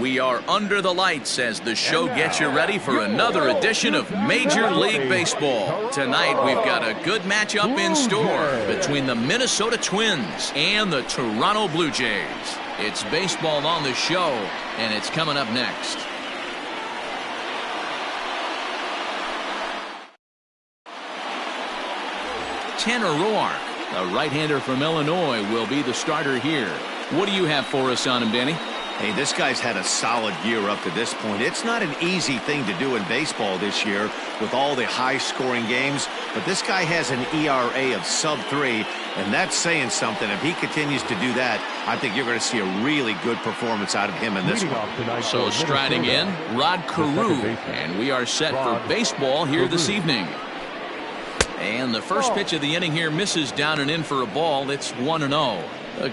We are under the lights as the show gets you ready for another edition of Major League Baseball. Tonight we've got a good matchup in store between the Minnesota Twins and the Toronto Blue Jays. It's baseball on the show, and it's coming up next. Tanner Roark, a right-hander from Illinois, will be the starter here. What do you have for us on him, Danny? Hey, this guy's had a solid year up to this point. It's not an easy thing to do in baseball this year with all the high-scoring games, but this guy has an ERA of sub-3, and that's saying something. If he continues to do that, I think you're going to see a really good performance out of him in this one. So striding in, Rod Carew, and we are set for baseball here this evening. And the first pitch of the inning here misses down and in for a ball. It's 1-0.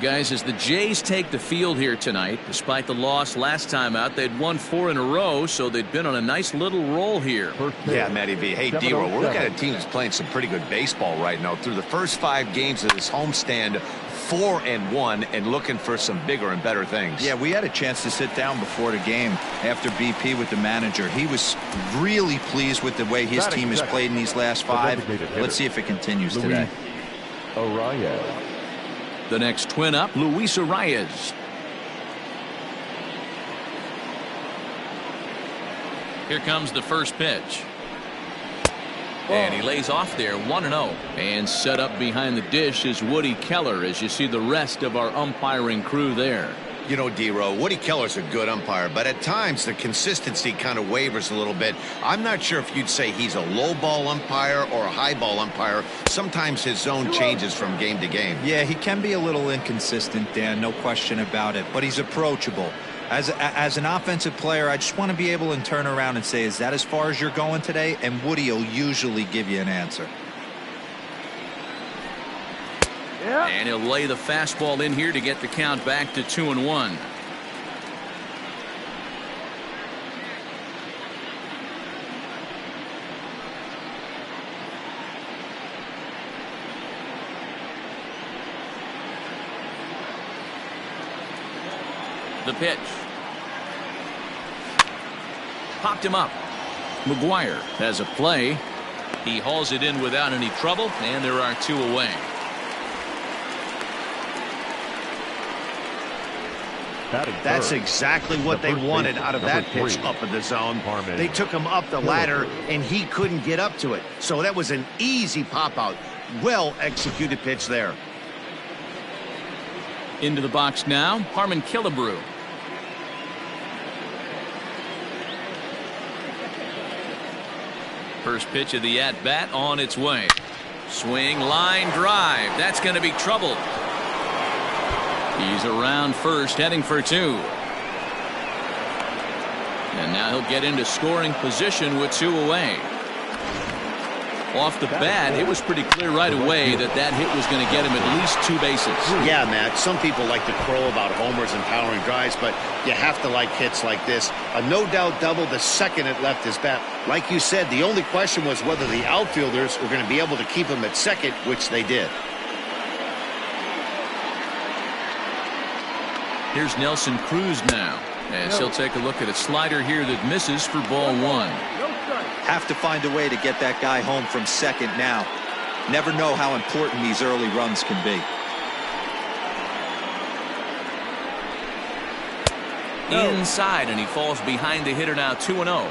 Guys, as the Jays take the field here tonight, despite the loss last time out, they'd won 4 in a row, so they'd been on a nice little roll here. Yeah, Matty V. Hey, D-Roll, we're looking at a team that's playing some pretty good baseball right now. Through the first 5 games of this homestand, 4-1, and looking for some bigger and better things. Yeah, we had a chance to sit down before the game after BP with the manager. He was really pleased with the way his team has played in these last 5. Let's see if it continues today. The next twin up, Luis Arias. Here comes the first pitch. And he lays off there, 1-0. And set up behind the dish is Woody Keller, as you see the rest of our umpiring crew there. You know, D-Row, Woody Keller's a good umpire, but at times the consistency kind of wavers a little bit. I'm not sure if you'd say he's a low ball umpire or a high ball umpire. Sometimes his zone changes from game to game. Yeah, he can be a little inconsistent, Dan, no question about it, but he's approachable. As an offensive player, I just want to be able to turn around and say, is that as far as you're going today? And Woody will usually give you an answer. And he'll lay the fastball in here to get the count back to 2-1. The pitch. Popped him up. McGuire has a play. He hauls it in without any trouble, and there are 2 away. That's exactly what they wanted out of that pitch up in the zone. They took him up the ladder, and he couldn't get up to it. So that was an easy pop-out. Well-executed pitch there. Into the box now, Harmon Killebrew. First pitch of the at-bat on its way. Swing, line, drive. That's going to be trouble. He's around first, heading for 2. And now he'll get into scoring position with 2 away. Off the bat, it was pretty clear right away that that hit was going to get him at least 2 bases. Yeah, Matt, some people like to crow about homers and powering drives, but you have to like hits like this. A no-doubt double the second it left his bat. Like you said, the only question was whether the outfielders were going to be able to keep him at second, which they did. Here's Nelson Cruz now, as he'll take a look at a slider here that misses for ball 1. Have to find a way to get that guy home from second now. Never know how important these early runs can be. Inside, and he falls behind the hitter now, 2-0.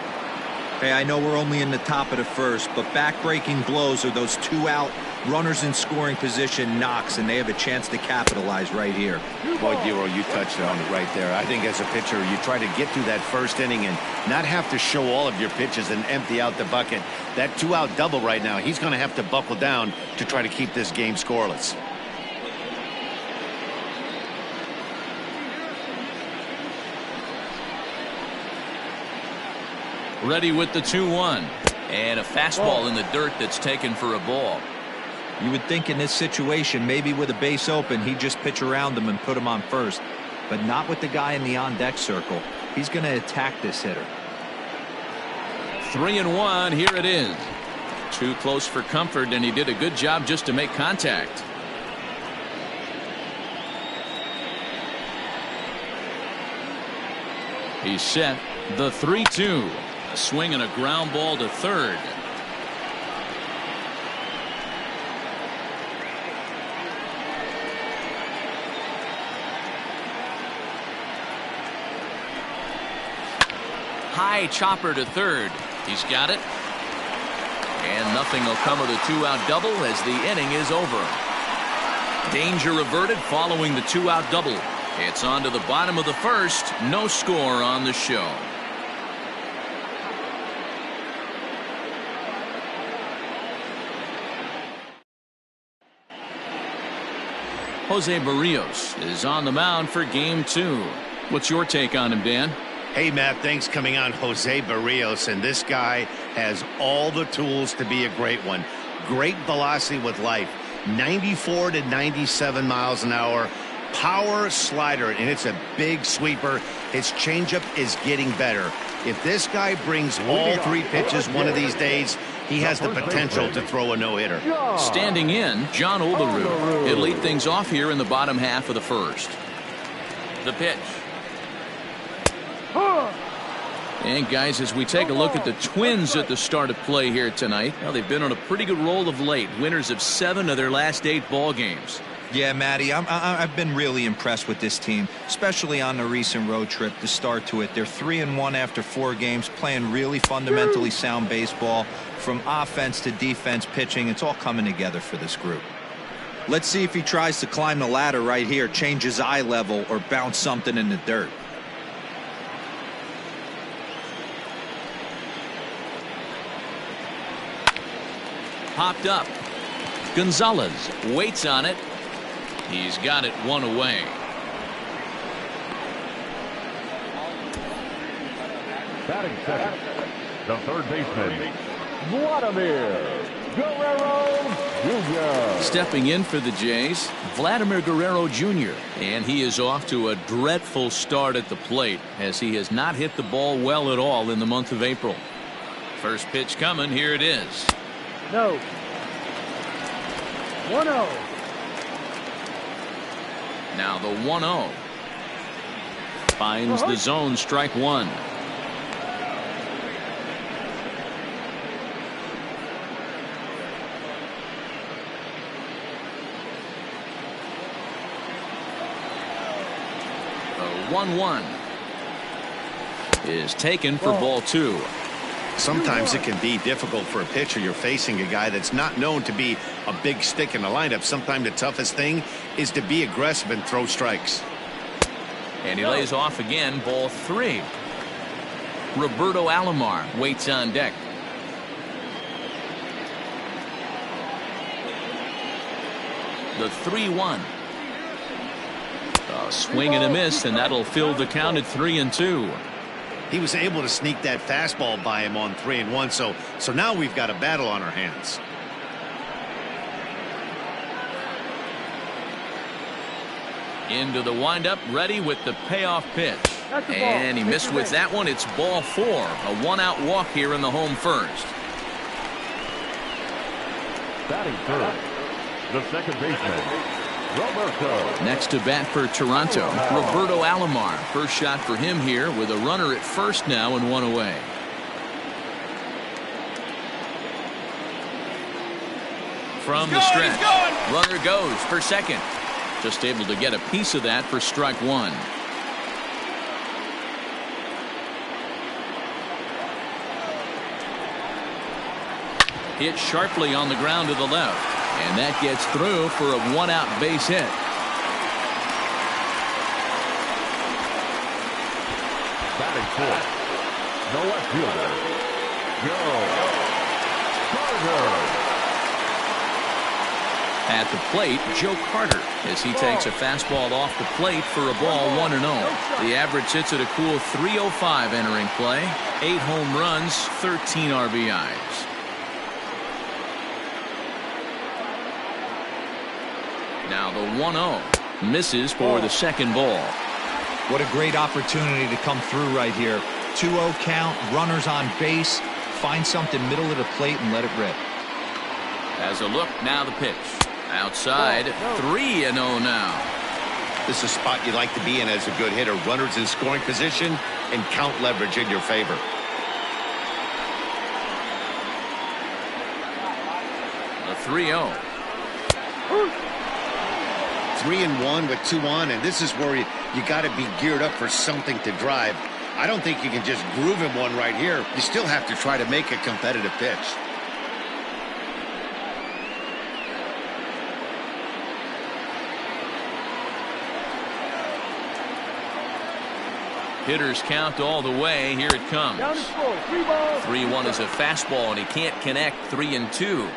Hey, I know we're only in the top of the first, but back-breaking blows are those 2-out runners in scoring position knocks, and they have a chance to capitalize right here. Boy, D-Row, you touched on it right there. I think as a pitcher, you try to get through that first inning and not have to show all of your pitches and empty out the bucket. That 2-out double right now, he's going to have to buckle down to try to keep this game scoreless. Ready with the 2-1. And a fastball in the dirt that's taken for a ball. You would think in this situation, maybe with a base open, he'd just pitch around him and put him on first. But not with the guy in the on-deck circle. He's going to attack this hitter. 3-1, here it is. Too close for comfort, and he did a good job just to make contact. He's set. The 3-2. A swing and a ground ball to third. High chopper to third. He's got it. And nothing will come of the 2-out double as the inning is over. Danger averted following the 2-out double. It's on to the bottom of the first. No score on the show. Jose Barrios is on the mound for game 2. What's your take on him, Dan? Hey, Matt, thanks coming on Jose Barrios, and this guy has all the tools to be a great one. Great velocity with life, 94 to 97 miles an hour, power slider, and it's a big sweeper. His changeup is getting better. If this guy brings all 3 pitches one of these days, he has the potential to throw a no-hitter. Standing in, John Olerud. He'll lead things off here in the bottom half of the first. The pitch. And guys, as we take a look at the Twins at the start of play here tonight, well, they've been on a pretty good roll of late. Winners of 7 of their last 8 ball games. Yeah, Matty, I've been really impressed with this team, especially on the recent road trip to start to it. They're 3-1 after 4 games, playing really fundamentally sound baseball. From offense to defense, pitching, it's all coming together for this group. Let's see if he tries to climb the ladder right here, change his eye level, or bounce something in the dirt. Popped up. Gonzalez waits on it. He's got it 1 away. Batting second, the third baseman, Vladimir Guerrero Jr. Stepping in for the Jays, Vladimir Guerrero Jr. And he is off to a dreadful start at the plate as he has not hit the ball well at all in the month of April. First pitch coming. Here it is. No. 1-0. Now the 1-0. Finds the zone, strike 1. The 1-1 is taken for ball 2. Sometimes it can be difficult for a pitcher. You're facing a guy that's not known to be a big stick in the lineup. Sometimes the toughest thing is to be aggressive and throw strikes. And he lays off again, ball 3. Roberto Alomar waits on deck. The 3-1. A swing and a miss, and that'll fill the count at 3-2. He was able to sneak that fastball by him on 3-1, so now we've got a battle on our hands. Into the windup, ready with the payoff pitch. And he missed with that one. It's ball 4. A 1-out walk here in the home first. Batting third, the second baseman, Roberto. Next to bat for Toronto, Roberto Alomar. First shot for him here with a runner at first now and 1 away. From the stretch, runner goes for second. Just able to get a piece of that for strike 1. Hit sharply on the ground to the left. And that gets through for a 1-out base hit. Batting fourth, the left fielder, Joe Carter. At the plate, Joe Carter, as he takes a fastball off the plate for a ball 1-0. The average hits at a cool .305 entering play. 8 home runs, 13 RBIs. Now the 1-0 misses for the second ball. What a great opportunity to come through right here. 2-0 count, runners on base. Find something middle of the plate and let it rip. As a look, now the pitch. Outside, 3-0 now. This is a spot you like to be in as a good hitter. Runners in scoring position. and count leverage in your favor. A 3-0. 3-1 with 2 on, and this is where you got to be geared up for something to drive. I don't think you can just groove him one right here. You still have to try to make a competitive pitch. Hitters count all the way. Here it comes. 3-1 is a fastball, and he can't connect. 3-2.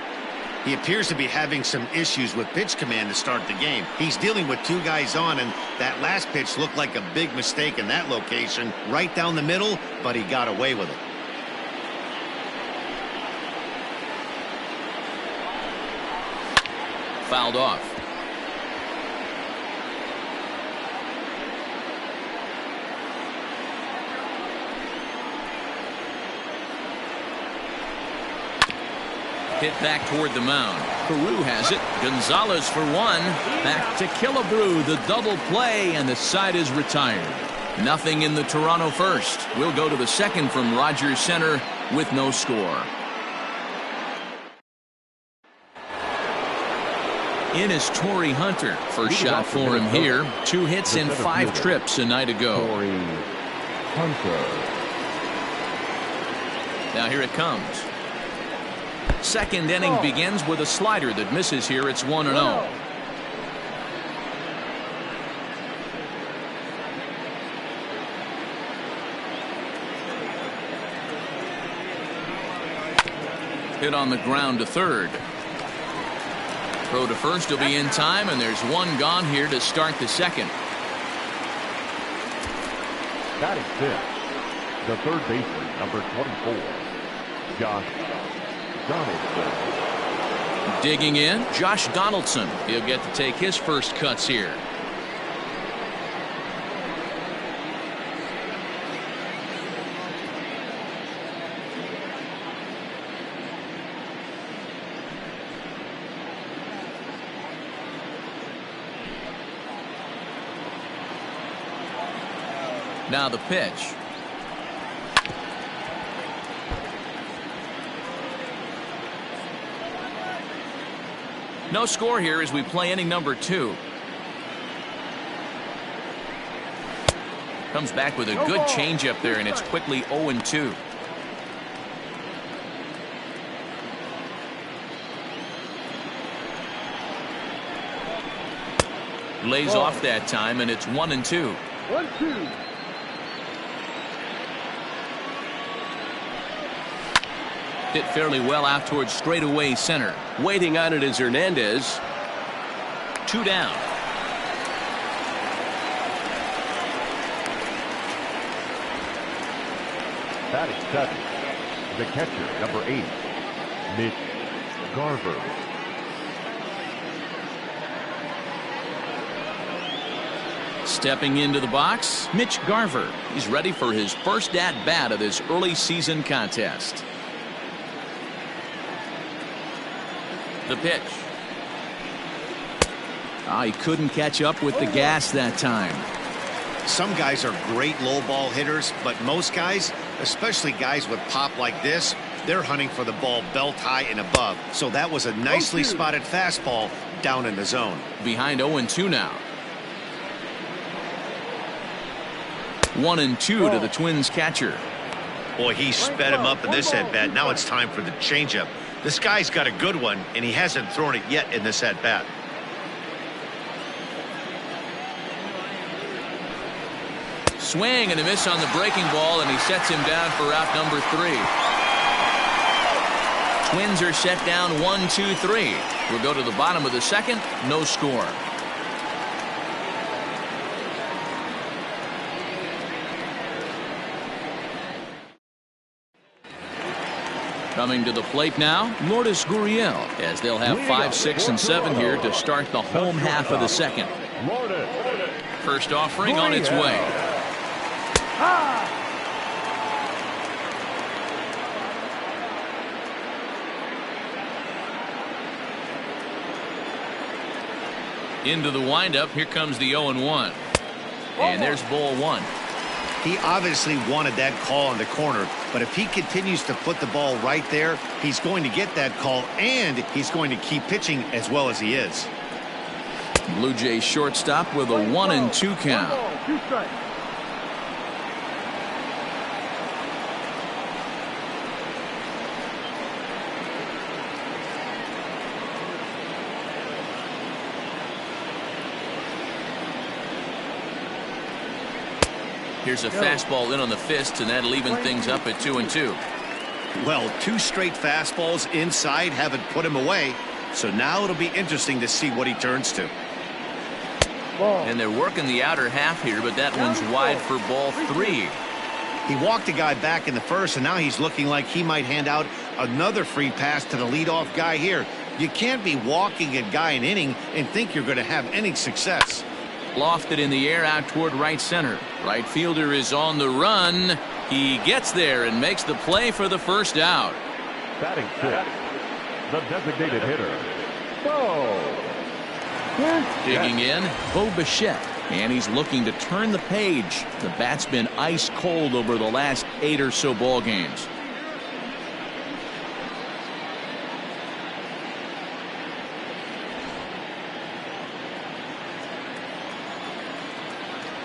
He appears to be having some issues with pitch command to start the game. He's dealing with 2 guys on, and that last pitch looked like a big mistake in that location. Right down the middle, but he got away with it. Fouled off. Hit back toward the mound. Carew has it. Gonzalez for 1. Back to Killebrew. The double play, and the side is retired. Nothing in the Toronto first. We'll go to the second from Rogers Center with no score. In is Torrey Hunter. First shot for him here. 2 hits and 5 trips a night ago. Torrey Hunter. Now here it comes. Second inning begins with a slider that misses here. It's 1-0. Hit on the ground to third. Throw to first will be in time, and there's 1 gone here to start the second. Batting fifth, the third baseman, number 24, Josh Donaldson. Digging in, Josh Donaldson. He'll get to take his first cuts here. Now the pitch. No score here as we play inning number 2. Comes back with a good changeup there, and it's quickly 0-2. Lays off that time, and it's 1-2. 1-2. Hit fairly well out towards straightaway center. Waiting on it is Hernandez. 2 down. Batting seventh, the catcher, number 8, Mitch Garver. Stepping into the box, Mitch Garver. He's ready for his first at-bat of this early season contest. The pitch. He couldn't catch up with the gas that time. Some guys are great low ball hitters, but most guys, especially guys with pop like this, they're hunting for the ball belt high and above. So that was a nicely spotted fastball down in the zone. Behind 0-2 now. 1-2 to the Twins catcher. Boy, he sped him up in this at-bat. Now it's time for the changeup. This guy's got a good one, and he hasn't thrown it yet in this at-bat. Swing and a miss on the breaking ball, and he sets him down for out number 3. Twins are set down 1-2-3. We'll go to the bottom of the second. No score. Coming to the plate now, Lourdes Gurriel, as they'll have 5, 6, and 7 here to start the home half of the second. First offering on its way. Into the windup. Here comes the 0-1. And there's ball 1. He obviously wanted that call in the corner, but if he continues to put the ball right there, he's going to get that call, and he's going to keep pitching as well as he is. Blue Jays shortstop with a 1-2 count. 2 strikes. Here's a fastball in on the fist, and that'll even things up at 2-2. Well, 2 straight fastballs inside haven't put him away, so now it'll be interesting to see what he turns to. And they're working the outer half here, but that one's wide for ball 3. He walked a guy back in the first, and now he's looking like he might hand out another free pass to the leadoff guy here. You can't be walking a guy an inning and think you're going to have any success. Lofted in the air out toward right center. Right fielder is on the run. He gets there and makes the play for the first out. Batting 6, the designated hitter, Bo. Digging in, Bo Bichette, and he's looking to turn the page. The bat's been ice cold over the last 8 or so ball games.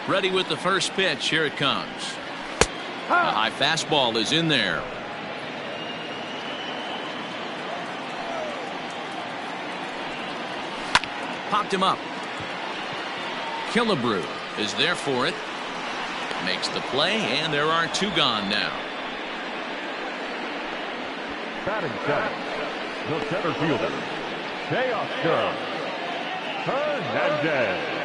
Ready with the first pitch. Here it comes. A high fastball is in there. Popped him up. Killebrew is there for it. Makes the play, and there are 2 gone now. Batting 7, the center fielder, Teoscar Hernandez.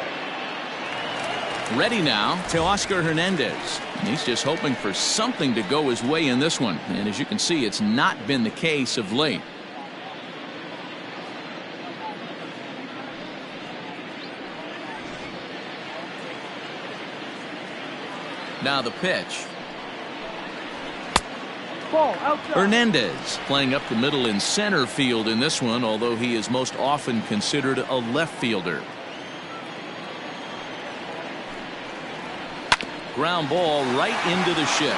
Ready now, Teoscar Hernandez. And he's just hoping for something to go his way in this one. And as you can see, it's not been the case of late. Now the pitch. Ball outside. Hernandez playing up the middle in center field in this one, although he is most often considered a left fielder. Ground ball right into the shift.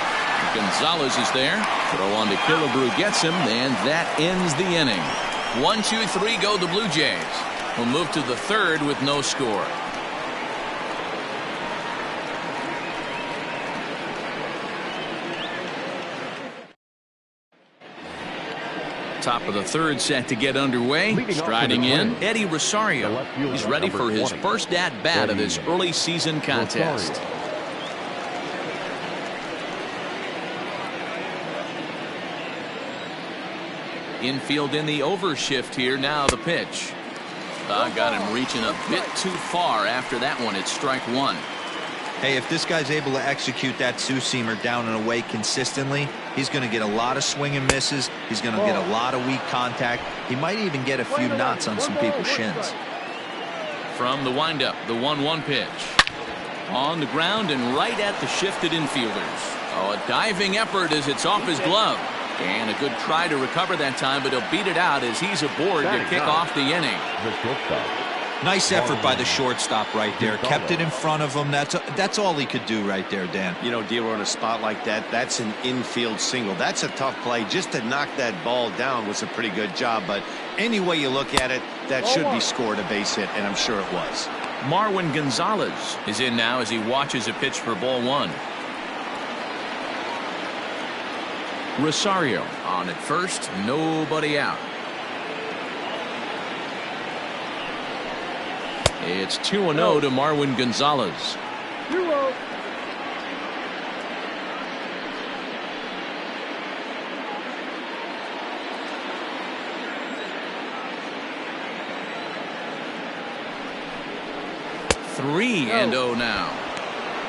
Gonzalez is there. Throw on to Killebrew gets him, and that ends the inning. 1-2-3 go the Blue Jays. We'll move to the third with no score. Top of the third set to get underway. Striding in, Eddie Rosario. He's ready for his first at-bat of this early season contest. Infield in the overshift here. Now the pitch. Got him reaching a bit too far after that one. It's strike 1. Hey, if this guy's able to execute that two-seamer down and away consistently, he's going to get a lot of swing and misses. He's going to get a lot of weak contact. He might even get a few knots on some people's shins. From the windup, the 1-1 pitch. On the ground and right at the shifted infielders. Oh, a diving effort as it's off his glove. And a good try to recover that time, but he'll beat it out as he's aboard to kick off the inning. Nice effort by the shortstop right there. Kept it in front of him. That's all he could do right there, Dan. You know, Dealer, in a spot like that, that's an infield single. That's a tough play. Just to knock that ball down was a pretty good job. But any way you look at it, that should be scored a base hit, and I'm sure it was. Marwin Gonzalez is in now as he watches a pitch for ball 1. Rosario on at first, nobody out. It's 2-0 to Marwin Gonzalez. 2-0. Three and 0 now.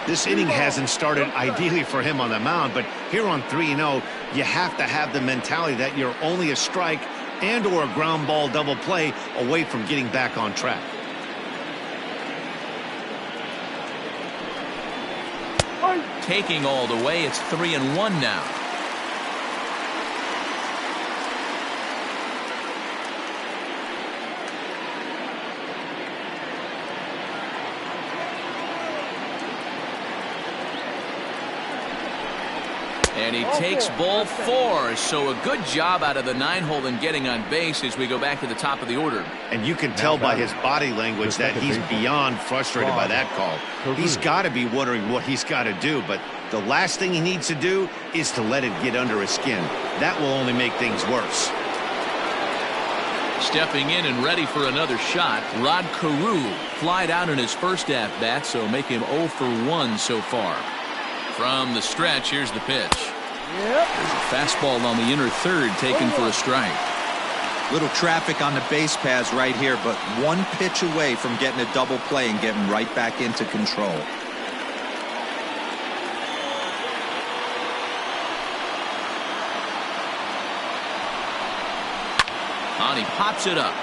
This inning hasn't started ideally for him on the mound, but here on 3-0, you have to have the mentality that you're only a strike and or a ground ball double play away from getting back on track. Taking all the way, it's 3-1 now. And he takes ball 4. So a good job out of the 9-hole in getting on base as we go back to the top of the order. And you can tell by his body language that he's beyond frustrated by that call. He's got to be wondering what he's got to do, but the last thing he needs to do is to let it get under his skin. That will only make things worse. Stepping in and ready for another shot, Rod Carew flied out in his first at-bat, so make him 0 for 1 so far. From the stretch, here's the pitch. There's a fastball on the inner third taken for a strike. Little traffic on the base paths right here, but one pitch away from getting a double play and getting right back into control. And he pops it up.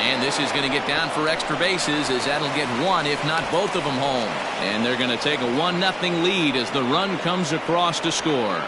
And this is going to get down for extra bases, as that'll get one, if not both of them, home. And they're going to take a 1-0 lead as the run comes across to score.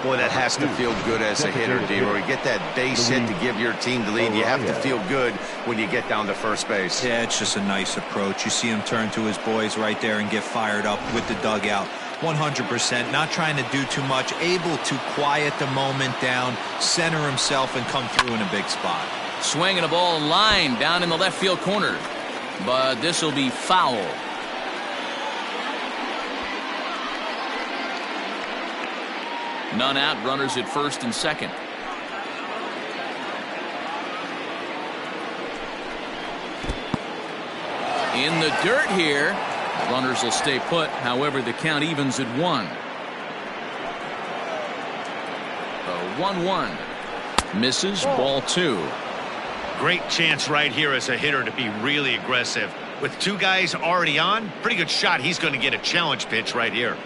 Boy, that has to feel good as a hitter, D-Roy. Get that base hit to give your team the lead. You have to feel good when you get down to first base. Yeah, it's just a nice approach. You see him turn to his boys right there and get fired up with the dugout. 100%, not trying to do too much, able to quiet the moment down, center himself, and come through in a big spot. Swinging a ball line down in the left field corner, but this will be foul. None out, runners at first and second. In the dirt here. Runners will stay put. However, the count evens at 1. The 1-1 misses, ball 2. Great chance right here as a hitter to be really aggressive. With 2 guys already on, pretty good shot. He's going to get a challenge pitch right here.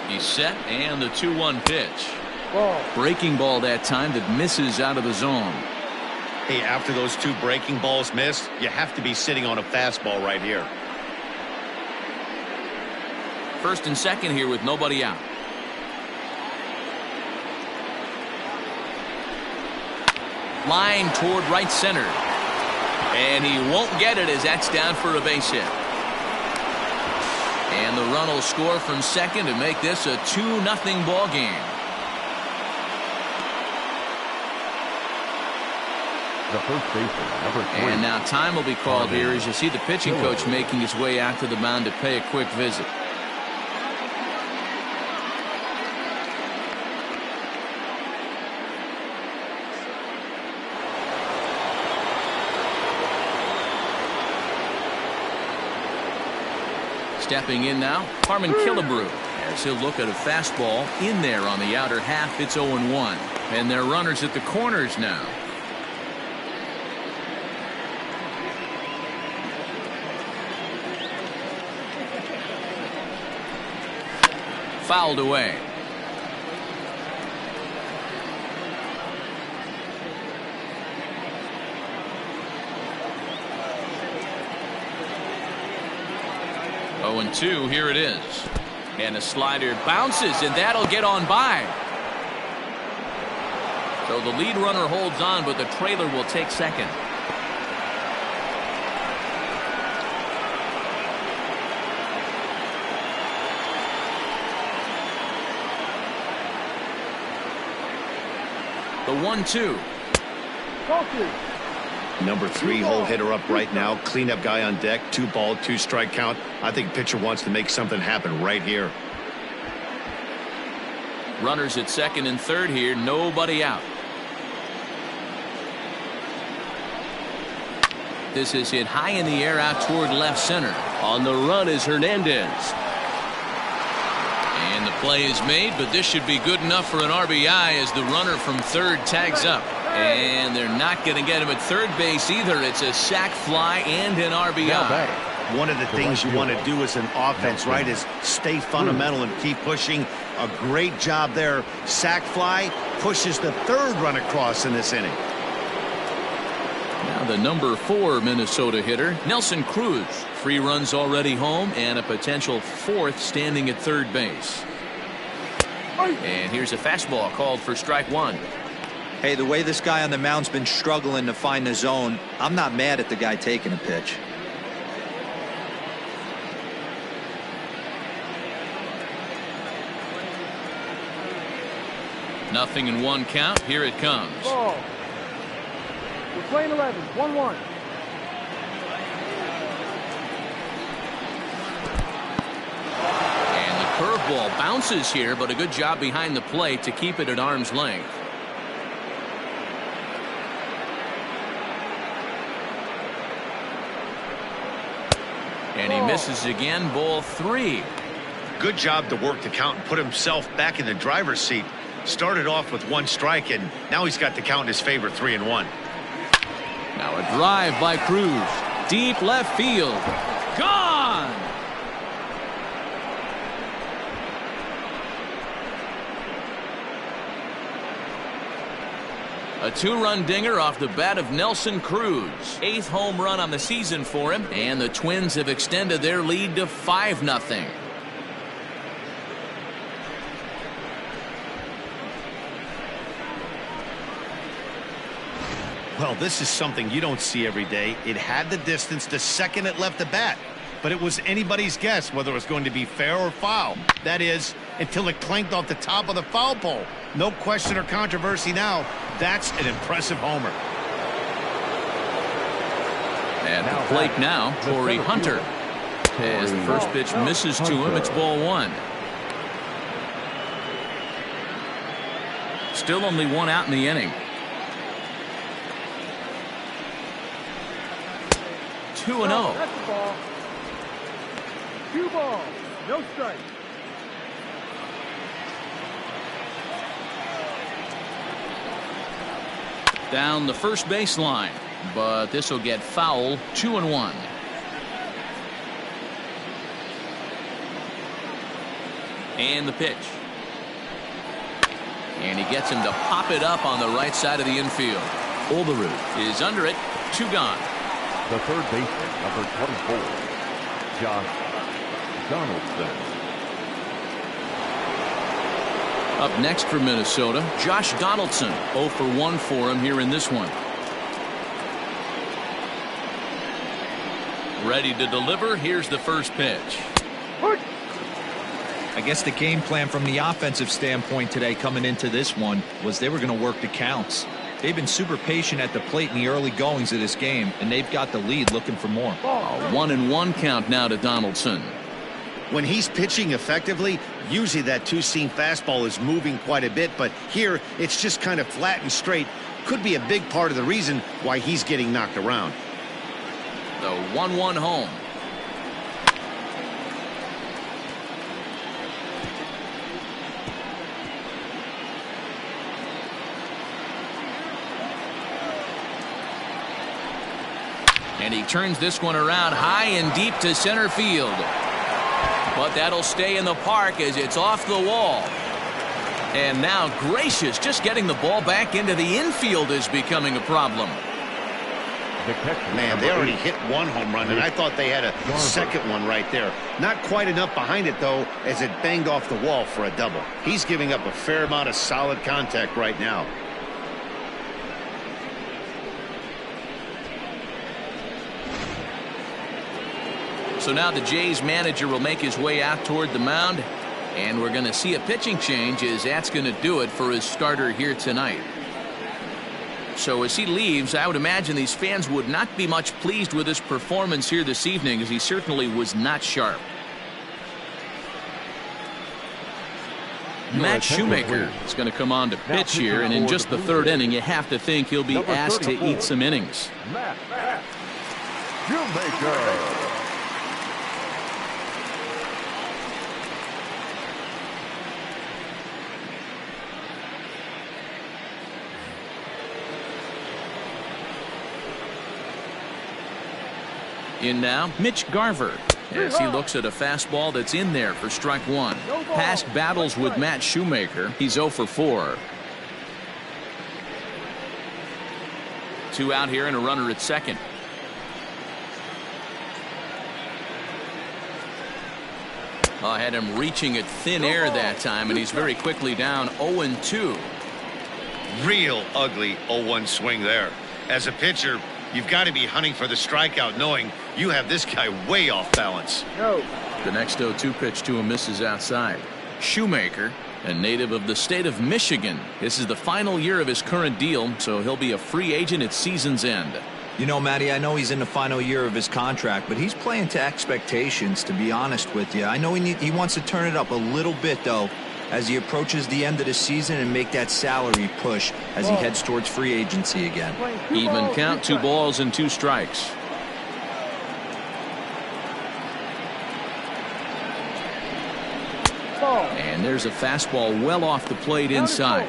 He's set, and the 2-1 pitch. Breaking ball that time that misses out of the zone. Hey, after those 2 breaking balls missed, you have to be sitting on a fastball right here. First and second here with nobody out. Line toward right center. And he won't get it as that's down for a base hit. And the run will score from second to make this a 2-0 ball game. The first baseman, number 3. And now time will be called here as you see the pitching coach making his way out to the mound to pay a quick visit. Stepping in now, Harmon Killebrew, as he'll look at a fastball in there on the outer half. It's 0-1. And they're runners at the corners now. Fouled away. Oh, and 2, here it is. And a slider bounces, and that'll get on by. So the lead runner holds on, but the trailer will take second. The 1-2. Number 3 hole hitter up right now. Cleanup guy on deck. 2 ball, 2 strike count. I think pitcher wants to make something happen right here. Runners at second and third here. Nobody out. This is hit high in the air out toward left center. On the run is Hernandez. And the play is made, but this should be good enough for an RBI as the runner from third tags up. And they're not going to get him at third base either. It's a sac fly and an RBI. One of the things you want to do as an offense, right, is stay fundamental and keep pushing. A great job there. Sac fly pushes the third run across in this inning. Now the number 4 Minnesota hitter, Nelson Cruz. 3 runs already home and a potential 4th standing at third base. And here's a fastball called for strike 1. Hey, the way this guy on the mound's been struggling to find the zone, I'm not mad at the guy taking a pitch. Nothing in one count. Here it comes. Ball. We're playing 11. 1-1. And the curveball bounces here, but a good job behind the plate to keep it at arm's length. And he misses again. Ball 3. Good job to work the count and put himself back in the driver's seat. Started off with 1 strike, and now he's got the count in his favor, 3-1. Now a drive by Cruz. Deep left field. Gone! A 2-run dinger off the bat of Nelson Cruz. 8th home run on the season for him, and the Twins have extended their lead to 5-0. Well, this is something you don't see every day. It had the distance the second it left the bat, but it was anybody's guess whether it was going to be fair or foul. That is, until it clanked off the top of the foul pole. No question or controversy now. That's an impressive homer. At the plate now, Corey Hunter. As the first pitch misses to him, it's ball 1. Still only 1 out in the inning. 2-0. That's the ball. 2 balls. No strike. Down the first baseline, but this will get foul. 2-1. And the pitch. And he gets him to pop it up on the right side of the infield. Olderud is under it. 2 gone. The third baseman, number 24, Josh Donaldson. Up next for Minnesota, Josh Donaldson. 0 for 1 for him here in this one. Ready to deliver. Here's the first pitch. I guess the game plan from the offensive standpoint today coming into this one was they were going to work the counts. They've been super patient at the plate in the early goings of this game, and they've got the lead looking for more. A 1-1 count now to Donaldson. When he's pitching effectively, usually that 2-seam fastball is moving quite a bit, but here it's just kind of flat and straight. Could be a big part of the reason why he's getting knocked around. The 1-1 home. And he turns this one around high and deep to center field. But that'll stay in the park as it's off the wall. And now Gracious, just getting the ball back into the infield is becoming a problem. Man, they already hit 1 home run, and I thought they had a second one right there. Not quite enough behind it, though, as it banged off the wall for a double. He's giving up a fair amount of solid contact right now. So now the Jays manager will make his way out toward the mound, and we're going to see a pitching change as that's going to do it for his starter here tonight. So as he leaves, I would imagine these fans would not be much pleased with his performance here this evening, as he certainly was not sharp. Matt Shoemaker is going to come on to pitch here, and in just the 3rd inning, you have to think he'll be asked to eat some innings. Matt Shoemaker. In now, Mitch Garver, as he looks at a fastball that's in there for strike 1. Past battles with Matt Shoemaker, he's 0 for 4. 2 out here and a runner at second. I had him reaching at thin air that time, and he's very quickly down 0-2. Real ugly 0-1 swing there. As a pitcher, you've got to be hunting for the strikeout, knowing you have this guy way off balance. No. The next 0-2 pitch to him misses outside. Shoemaker, a native of the state of Michigan. This is the final year of his current deal, so he'll be a free agent at season's end. You know, Matty, I know he's in the final year of his contract, but he's playing to expectations, to be honest with you. I know he wants to turn it up a little bit, though, as he approaches the end of the season and make that salary push as he heads towards free agency again. Even count, 2 balls and 2 strikes. And there's a fastball well off the plate inside.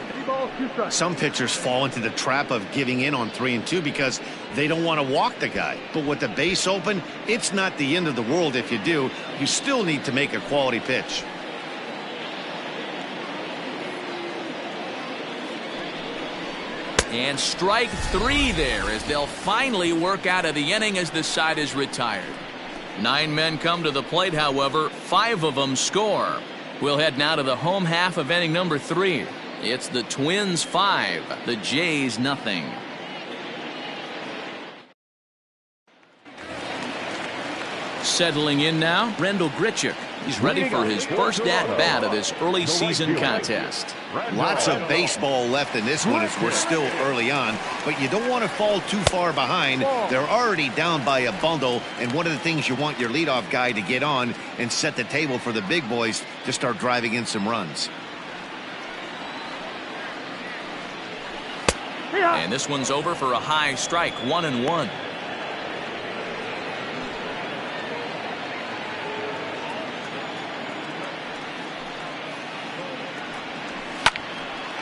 Some pitchers fall into the trap of giving in on 3-2 because they don't want to walk the guy. But with the base open, it's not the end of the world if you do. You still need to make a quality pitch. And strike 3 there as they'll finally work out of the inning as the side is retired. 9 men come to the plate, however, 5 of them score. We'll head now to the home half of inning number 3. It's the Twins 5, the Jays nothing. Settling in now, Rendell Grichuk. He's ready for his first at-bat of this early season contest. Lots of baseball left in this one as we're still early on, but you don't want to fall too far behind. They're already down by a bundle, and one of the things you want your leadoff guy to get on and set the table for the big boys to start driving in some runs. And this one's over for a high strike, 1-1.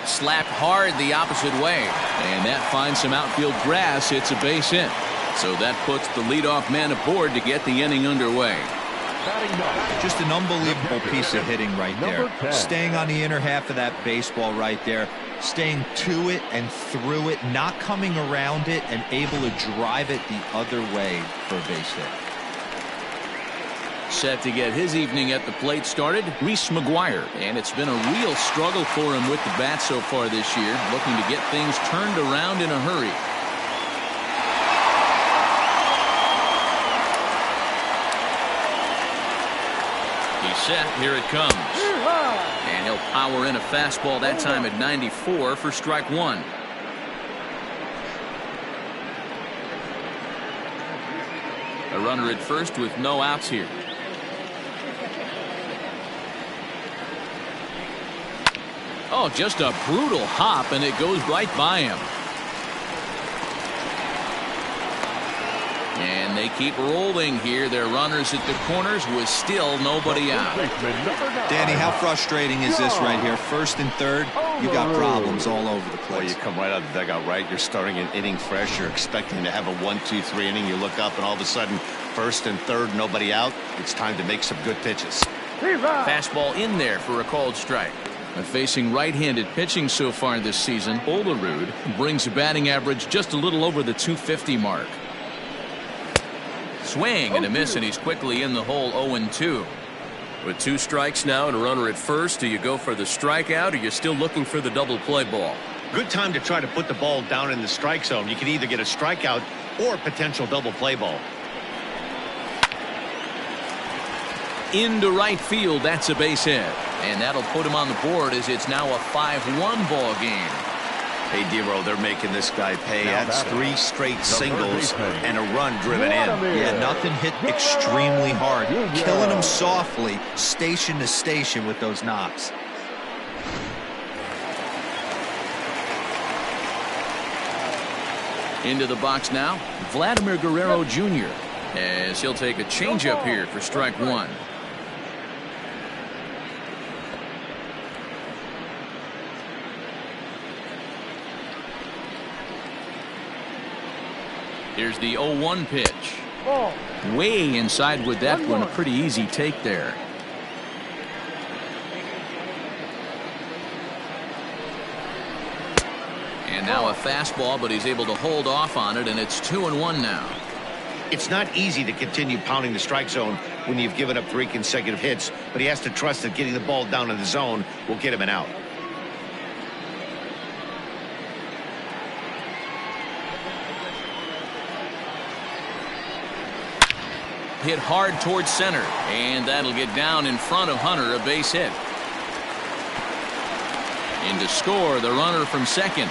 Slapped hard the opposite way, and that finds some outfield grass. It's a base hit, so that puts the leadoff man aboard to get the inning underway. Just an unbelievable piece of hitting right there. Staying on the inner half of that baseball right there, staying to it and through it, not coming around it, and able to drive it the other way for a base hit. Set to get his evening at the plate started, Reese McGuire, and it's been a real struggle for him with the bat so far this year, looking to get things turned around in a hurry. He's set, here it comes. And he'll power in a fastball that time at 94 for strike 1. A runner at first with no outs here. Oh, just a brutal hop, and it goes right by him. And they keep rolling here. Their runners at the corners with still nobody out. Danny, how frustrating is this right here? First and third, you got problems all over the place. Well, you come right out of the dugout, right? You're starting an inning fresh. You're expecting to have a 1-2-3 inning. You look up, and all of a sudden, first and third, nobody out. It's time to make some good pitches. Fastball in there for a called strike. Facing right-handed pitching so far this season, Olerud brings a batting average just a little over the 250 mark. Swing and a miss, and he's quickly in the hole, 0-2. With 2 strikes now and a runner at first, do you go for the strikeout, or are you still looking for the double play ball? Good time to try to put the ball down in the strike zone. You can either get a strikeout or a potential double play ball. Into right field, that's a base hit. And that'll put him on the board as it's now a 5-1 ball game. Hey, Dero, they're making this guy pay. That's 3 straight singles and a run driven in. Yeah, nothing hit extremely hard. Killing him softly, station to station with those knocks. Into the box now, Vladimir Guerrero Jr. as he'll take a changeup here for strike 1. Here's the 0-1 pitch. Way inside with that one. A pretty easy take there. And now a fastball, but he's able to hold off on it, and it's 2-1 now. It's not easy to continue pounding the strike zone when you've given up 3 consecutive hits, but he has to trust that getting the ball down in the zone will get him an out. hit hard towards center, and that'll get down in front of Hunter, a base hit. In to score, the runner from second.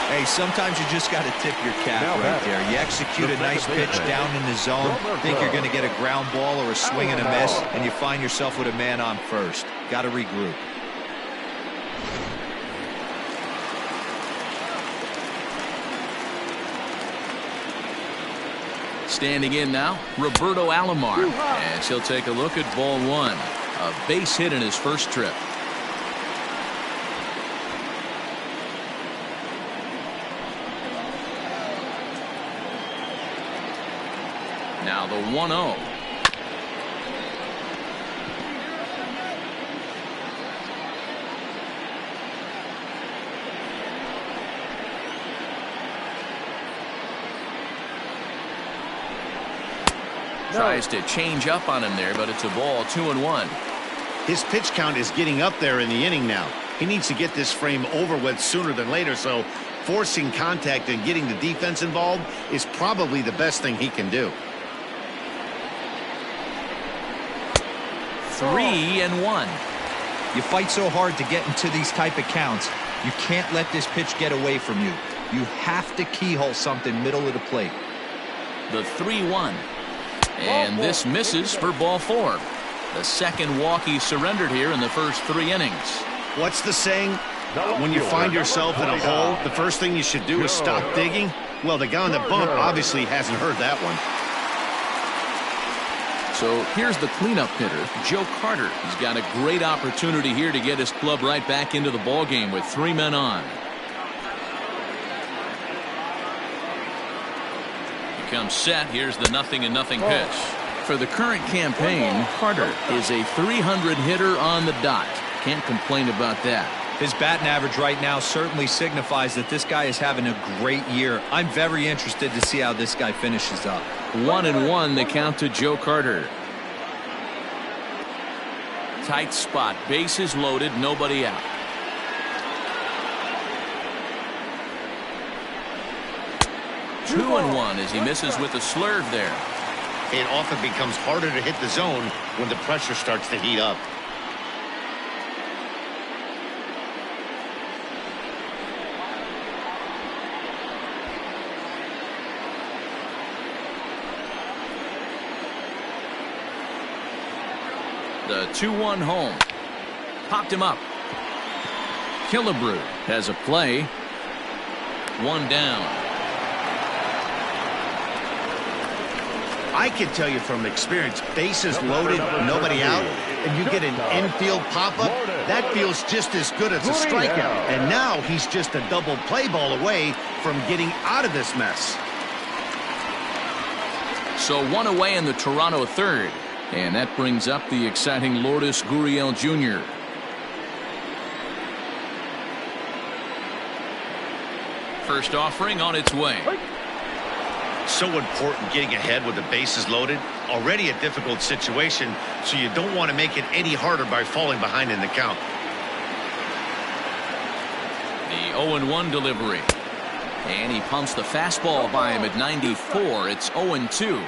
Hey, sometimes you just got to tip your cap right there. You execute a nice pitch down in the zone, think you're going to get a ground ball or a swing and a miss, and you find yourself with a man on first. Got to regroup. Standing in now, Roberto Alomar, and she'll take a look at ball one. A base hit in his first trip. Now the 1-0. Tries to change up on him there, but it's a ball, 2-1. His pitch count is getting up there in the inning now. He needs to get this frame over with sooner than later, so forcing contact and getting the defense involved is probably the best thing he can do. 3-1. You fight so hard to get into these type of counts, you can't let this pitch get away from you. You have to keyhole something middle of the plate. The 3-1. And this misses for ball four. The second walk he surrendered here in the first 3 innings. What's the saying? When you find yourself in a hole, the first thing you should do is stop digging. Well, the guy on the bump obviously hasn't heard that one. So here's the cleanup hitter, Joe Carter. He's got a great opportunity here to get his club right back into the ball game with 3 men on. He comes set. Here's the 0-0 pitch. For the current campaign, Carter is a .300 hitter on the dot. Can't complain about that. His batting average right now certainly signifies that this guy is having a great year. I'm very interested to see how this guy finishes up. 1-1 the count to Joe Carter. Tight spot, bases loaded, nobody out. Two and one as he misses with a slurve there. It often becomes harder to hit the zone when the pressure starts to heat up. The 2-1 home. Popped him up. Killebrew has a play. 1 down. I can tell you from experience, bases loaded, nobody out, and you get an infield pop-up, that feels just as good as a strikeout. And now he's just a double play ball away from getting out of this mess. So 1 away in the Toronto third. And that brings up the exciting Lourdes Gurriel Jr. First offering on its way. So important getting ahead with the bases loaded. Already a difficult situation, so you don't want to make it any harder by falling behind in the count. The 0-1 delivery. And he pumps the fastball by him at 94. It's 0-2.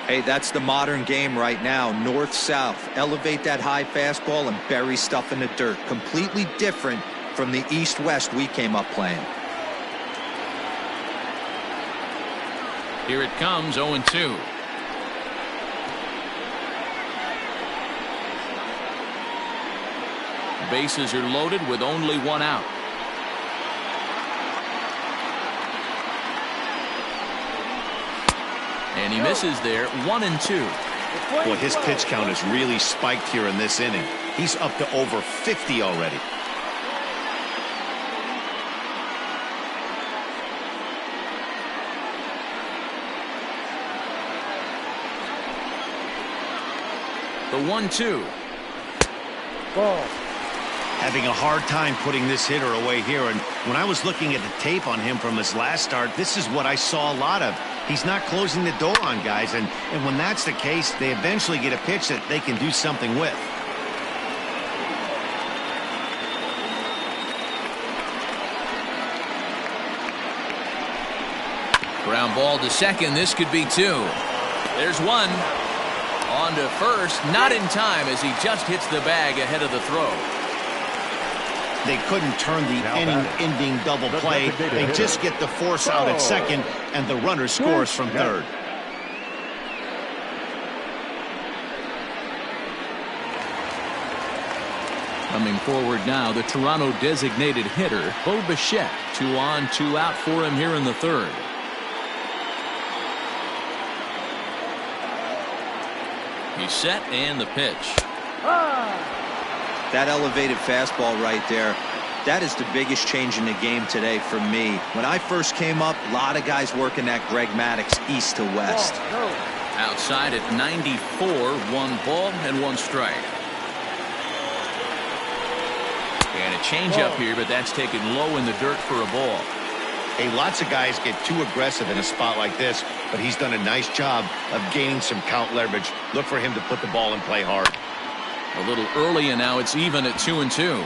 Hey, that's the modern game right now. North-south. Elevate that high fastball and bury stuff in the dirt. Completely different from the east-west we came up playing. Here it comes, 0-2. Bases are loaded with only 1 out. And he misses there, 1-2. Boy, his pitch count has really spiked here in this inning. He's up to over 50 already. The 1-2. Ball. Having a hard time putting this hitter away here, and when I was looking at the tape on him from his last start, this is what I saw a lot of. He's not closing the door on guys, and when that's the case, they eventually get a pitch that they can do something with. Ground ball to second. This could be 2. There's one. On to first, not in time as he just hits the bag ahead of the throw. They couldn't turn the inning-ending double play. They just get the force out at second, and the runner scores from third. Coming forward now, the Toronto designated hitter, Bo Bichette. 2 on, 2 out for him here in the third. He's set and the pitch. That elevated fastball right there, that is the biggest change in the game today for me. When I first came up, a lot of guys working that Greg Maddux east to west. Outside at 94, 1 ball and 1 strike. And a changeup here, but that's taken low in the dirt for a ball. Hey, lots of guys get too aggressive in a spot like this, but he's done a nice job of gaining some count leverage. Look for him to put the ball in play hard. A little early, and now it's even at 2-2.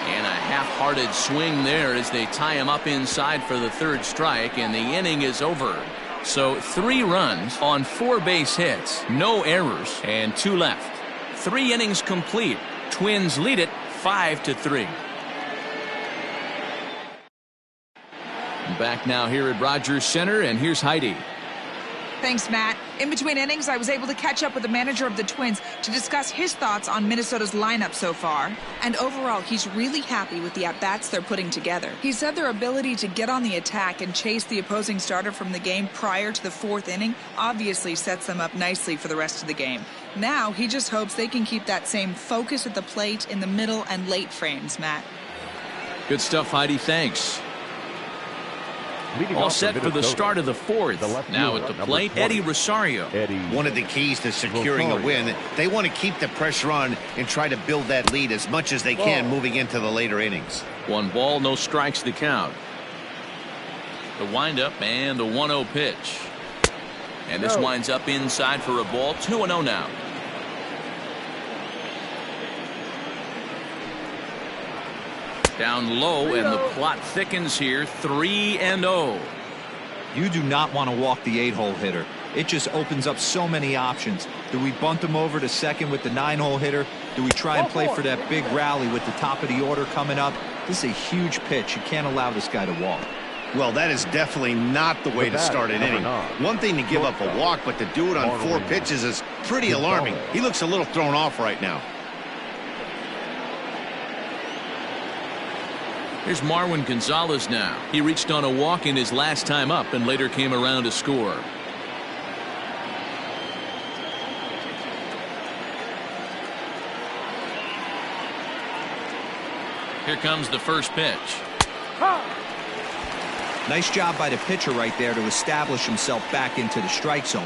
And a half-hearted swing there as they tie him up inside for the 3rd strike, and the inning is over. So 3 runs on 4 base hits, no errors, and 2 left. 3 innings complete. Twins lead it 5-3. Back now here at Rogers Center, and here's Heidi. Thanks, Matt. In between innings, I was able to catch up with the manager of the Twins to discuss his thoughts on Minnesota's lineup so far. And overall, he's really happy with the at-bats they're putting together. He said their ability to get on the attack and chase the opposing starter from the game prior to the 4th inning obviously sets them up nicely for the rest of the game. Now, he just hopes they can keep that same focus at the plate in the middle and late frames, Matt. Good stuff, Heidi. Thanks. All set for the start of the 4th. Now at the plate, Eddie Rosario. One of the keys to securing a win, they want to keep the pressure on and try to build that lead as much as they can moving into the later innings. 1 ball, no strikes to count. The windup and the 1-0 pitch. And this winds up inside for a ball. 2-0 now. Down low, and the plot thickens here. 3-0. You do not want to walk the 8-hole hitter. It just opens up so many options. Do we bunt him over to second with the 9-hole hitter? Do we try and play for that big rally with the top of the order coming up? This is a huge pitch. You can't allow this guy to walk. Well, that is definitely not the way to start an inning. One thing to give up a walk, but to do it on 4 pitches is pretty alarming. He looks a little thrown off right now. Here's Marwin Gonzalez now. He reached on a walk in his last time up and later came around to score. Here comes the first pitch. Nice job by the pitcher right there to establish himself back into the strike zone.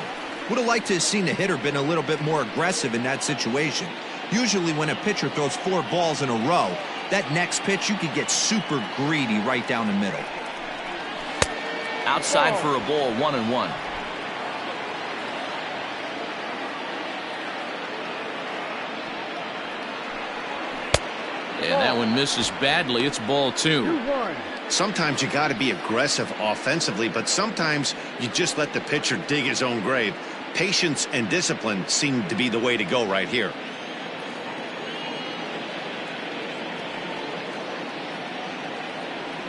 Would have liked to have seen the hitter been a little bit more aggressive in that situation. Usually when a pitcher throws 4 balls in a row, that next pitch you could get super greedy right down the middle. Outside for a ball, 1-1. And that one misses badly. It's ball 2. Sometimes you got to be aggressive offensively, but sometimes you just let the pitcher dig his own grave. Patience and discipline seem to be the way to go right here.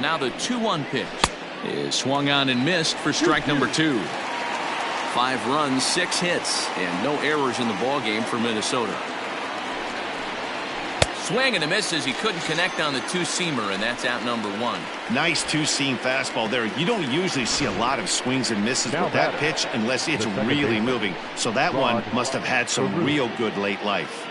Now the 2-1 pitch is swung on and missed for strike number 2. 5 runs, 6 hits, and no errors in the ball game for Minnesota. Swing and a miss as he couldn't connect on the 2-seamer, and that's out number 1. Nice 2-seam fastball there. You don't usually see a lot of swings and misses with that pitch unless it's really moving. So that one must have had some real good late life.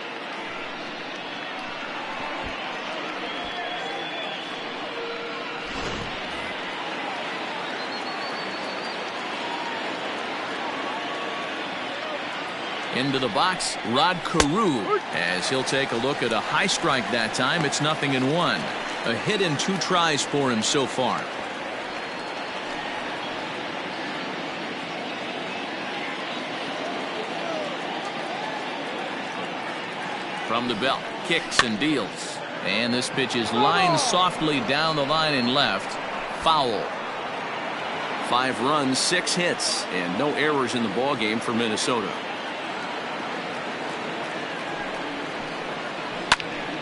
Into the box, Rod Carew, as he'll take a look at a high strike that time. It's 0-1. A hit in 2 tries for him so far. From the belt, kicks and deals. And this pitch is lined softly down the line and left. Foul. 5 runs, 6 hits, and no errors in the ball game for Minnesota.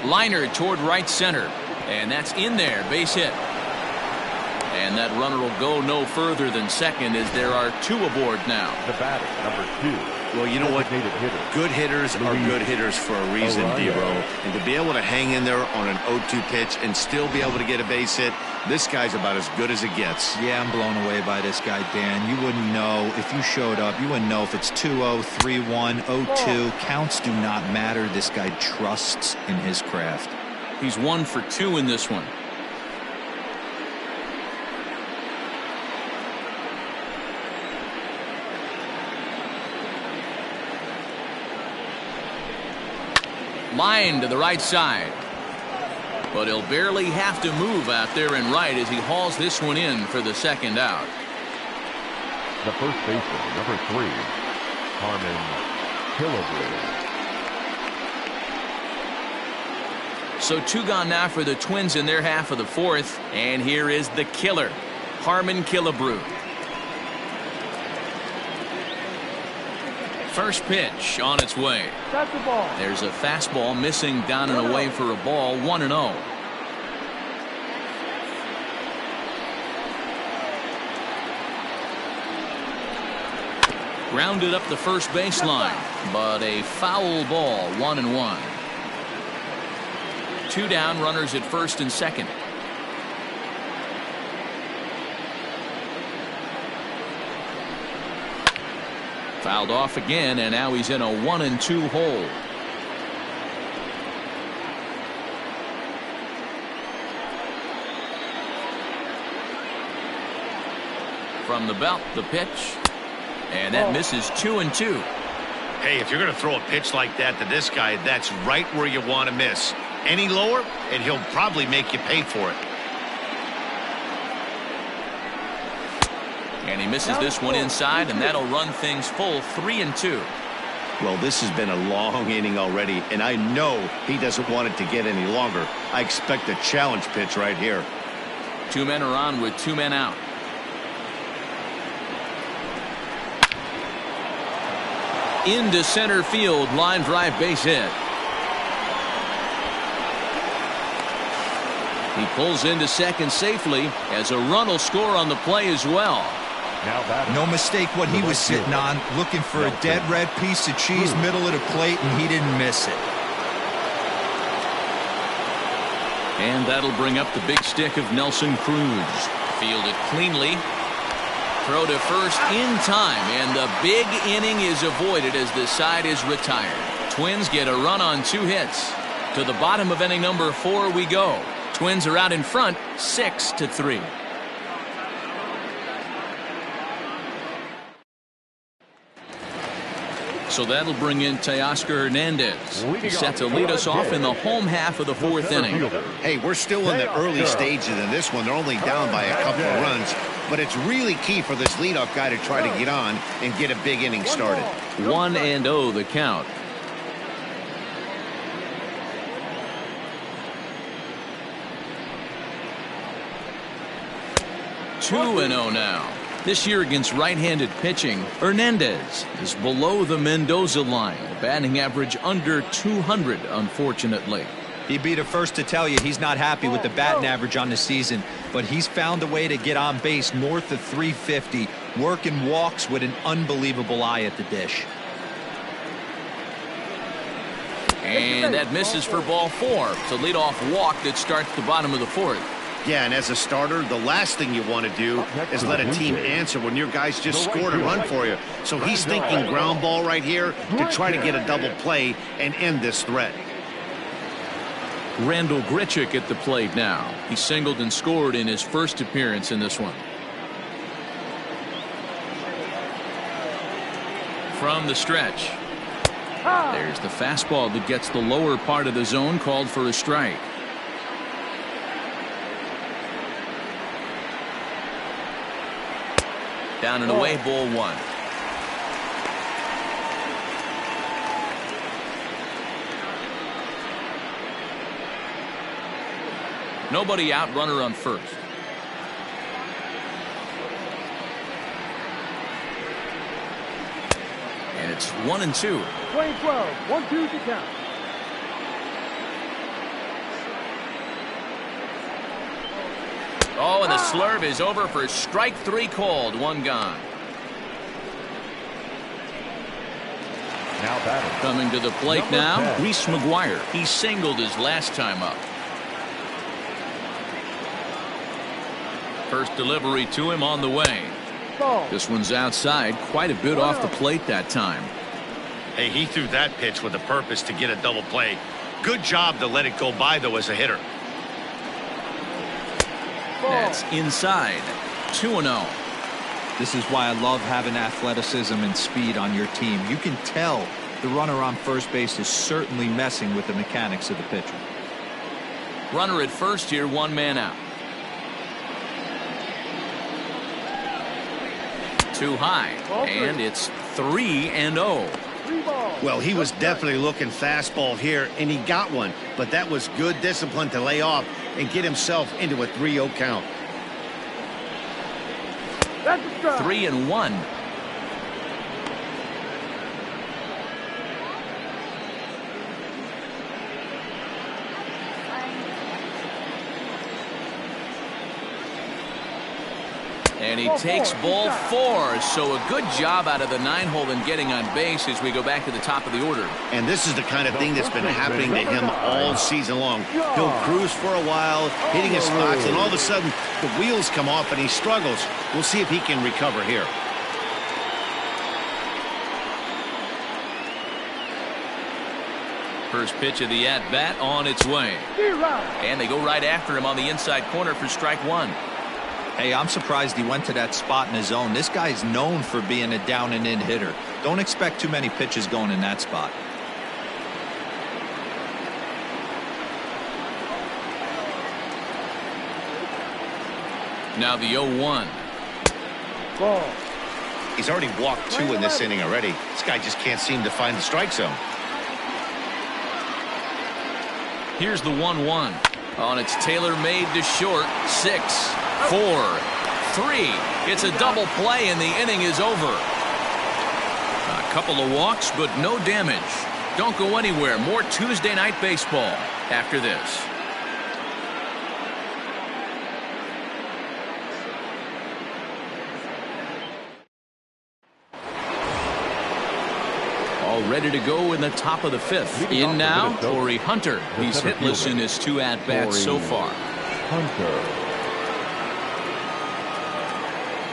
Liner toward right center, and that's in there. Base hit. And that runner will go no further than second as there are 2 aboard now. The batter, number 2. Well, you know what? Hitter. Good hitters are good hitters for a reason, D-Row. And to be able to hang in there on an 0-2 pitch and still be able to get a base hit, this guy's about as good as it gets. Yeah, I'm blown away by this guy, Dan. You wouldn't know if you showed up. You wouldn't know if it's 2-0, 3-1, 0-2. Counts do not matter. This guy trusts in his craft. He's 1 for 2 in this one. Line to the right side. But he'll barely have to move out there and right as he hauls this one in for the second out. The first baseman, number 3, Harmon Killebrew. So 2 gone now for the Twins in their half of the 4th. And here is the killer, Harmon Killebrew. First pitch on its way. That's the ball. There's a fastball missing down and away for a ball. 1-0. Grounded up the first baseline, but a foul ball. 1-1. 2 down, runners at first and second. Fouled off again, and now he's in a 1-2 hole. From the belt, the pitch, and that misses 2-2. Hey, if you're going to throw a pitch like that to this guy, that's right where you want to miss. Any lower, and he'll probably make you pay for it. And he misses this one inside, and that'll run things full. 3-2. Well, this has been a long inning already, and I know he doesn't want it to get any longer. I expect a challenge pitch right here. 2 men are on with 2 men out. Into center field, line drive, base hit. He pulls into second safely as a run will score on the play as well. No mistake what he was sitting on, looking for a dead red piece of cheese middle of the plate, and he didn't miss it. And that'll bring up the big stick of Nelson Cruz. Fielded cleanly. Throw to first in time, and the big inning is avoided as the side is retired. Twins get a run on 2 hits. To the bottom of inning number 4 we go. Twins are out in front, 6-3. So that'll bring in Teoscar Hernandez. He's set to lead us off in the home half of the 4th inning. Hey, we're still in the early stages in this one. They're only down by a couple of runs, but it's really key for this leadoff guy to try to get on and get a big inning started. 1-0 the count. Two 2-0 now. This year against right-handed pitching, Hernandez is below the Mendoza line. A batting average under 200, unfortunately. He'd be the first to tell you he's not happy with the batting average on the season, but he's found a way to get on base north of 350, working walks with an unbelievable eye at the dish. And that misses for ball 4. It's a leadoff walk that starts the bottom of the 4th. Yeah, and as a starter, the last thing you want to do is let a team answer when your guys just scored a run for you. So he's thinking ground ball right here to try to get a double play and end this threat. Randall Grichuk at the plate now. He singled and scored in his first appearance in this one. From the stretch. There's the fastball that gets the lower part of the zone, called for a strike. Down and away, ball 1. Nobody out, runner on first. And it's 1-2. Playing 12, 1-2 to count. Oh, and the slurve is over for strike 3 called. One gone. Now batting. Coming to the plate Number now, 10. Reese McGuire. He singled his last time up. First delivery to him on the way. Ball. This one's outside, quite a bit off the plate that time. Hey, he threw that pitch with a purpose to get a double play. Good job to let it go by, though, as a hitter. Ball. That's inside. 2-0. This is why I love having athleticism and speed on your team. You can tell the runner on first base is certainly messing with the mechanics of the pitcher. Runner at first here, one man out. Too high, and it's 3-0. 3 balls. Well, he was No strike. definitely looking fastball here, and he got one. But that was good discipline to lay off and get himself into a 3-0 count. That's a strike. 3-1. And he takes ball 4. So a good job out of the 9-hole in getting on base as we go back to the top of the order. And this is the kind of thing that's been happening to him all season long. He'll cruise for a while, hitting his spots, and all of a sudden the wheels come off and he struggles. We'll see if he can recover here. First pitch of the at-bat on its way. And they go right after him on the inside corner for strike 1. Hey, I'm surprised he went to that spot in his zone. This guy's known for being a down and in hitter. Don't expect too many pitches going in that spot. Now the 0-1. Ball. He's already walked 2 in this inning already. This guy just can't seem to find the strike zone. Here's the 1-1. On its tailor-made to short. 6, 4, 3. It's a double play and the inning is over. A couple of walks, but no damage. Don't go anywhere. More Tuesday night baseball after this. All ready to go in the top of the 5th. In now, Corey Hunter. He's hitless in his 2 at-bats so far. Hunter.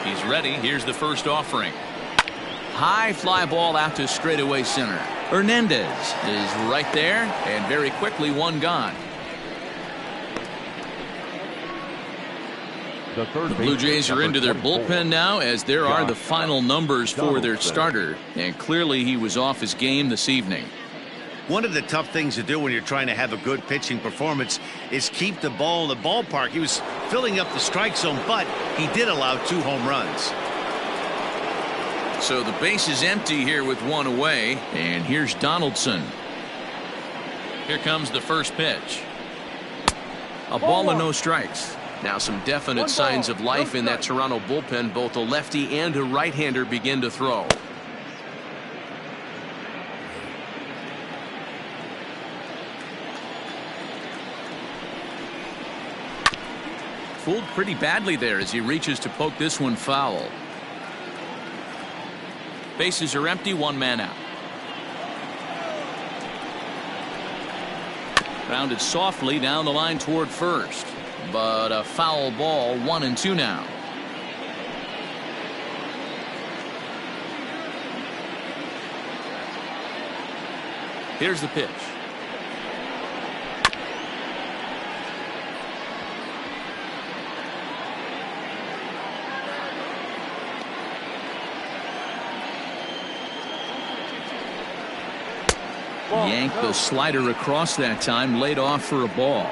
He's ready. Here's the first offering. High fly ball out to straightaway center. Hernandez is right there, and very quickly one gone. The Blue Jays are into their bullpen now, as there are the final numbers for their starter, and clearly he was off his game this evening. One of the tough things to do when you're trying to have a good pitching performance is keep the ball in the ballpark. He was filling up the strike zone, but he did allow 2 home runs. So the base is empty here with 1 away, and here's Donaldson. Here comes the first pitch. A ball and no strikes. Now some definite signs of life in that Toronto bullpen. Both a lefty and a right-hander begin to throw. Fooled pretty badly there as he reaches to poke this one foul. Bases are empty, 1 man out. Grounded softly down the line toward first, but a foul ball. 1-2 now. Here's the pitch. Yanked the slider across that time, laid off for a ball.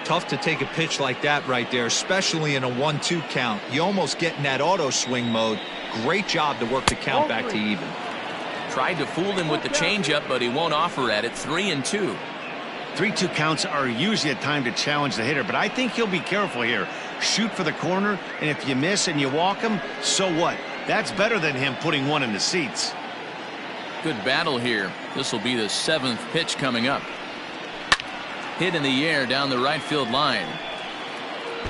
Tough to take a pitch like that right there, especially in a 1-2 count. You almost get in that auto swing mode. Great job to work the count back to even. Tried to fool him with the changeup, but he won't offer at it. 3-2. 3-2 counts are usually a time to challenge the hitter, but I think he'll be careful here. Shoot for the corner, and if you miss and you walk him, so what? That's better than him putting one in the seats. Good battle here. This will be the 7th pitch coming up. Hit in the air down the right field line.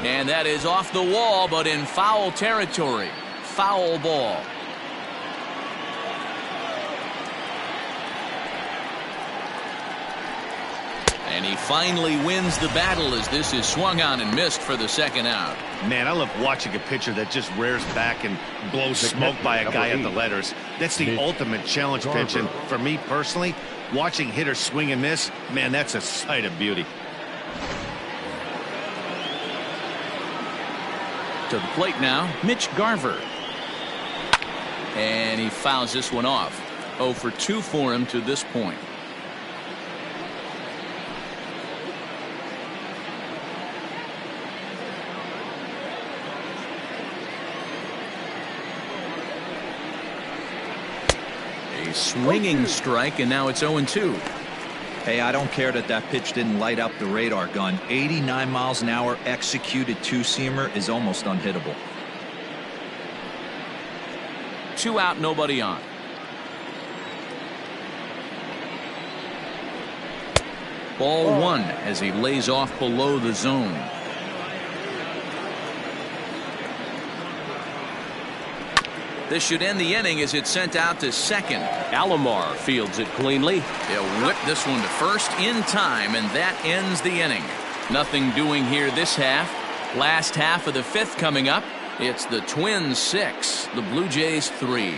And that is off the wall, but in foul territory. Foul ball. And he finally wins the battle as this is swung on and missed for the 2nd out. Man, I love watching a pitcher that just rears back and blows smoke by a guy at the letters. That's the ultimate challenge pitch, and for me personally, watching hitters swing and miss, man, that's a sight of beauty. To the plate now, Mitch Garver. And he fouls this one off. 0 for 2 for him to this point. A swinging strike, and now it's 0-2. Hey, I don't care that pitch didn't light up the radar gun. 89 miles an hour executed two-seamer is almost unhittable. 2 out, nobody on. Ball 1 as he lays off below the zone. This should end the inning as it's sent out to second. Alomar fields it cleanly. They'll whip this one to first in time, and that ends the inning. Nothing doing here this half. Last half of the 5th coming up. It's the Twins 6, the Blue Jays 3.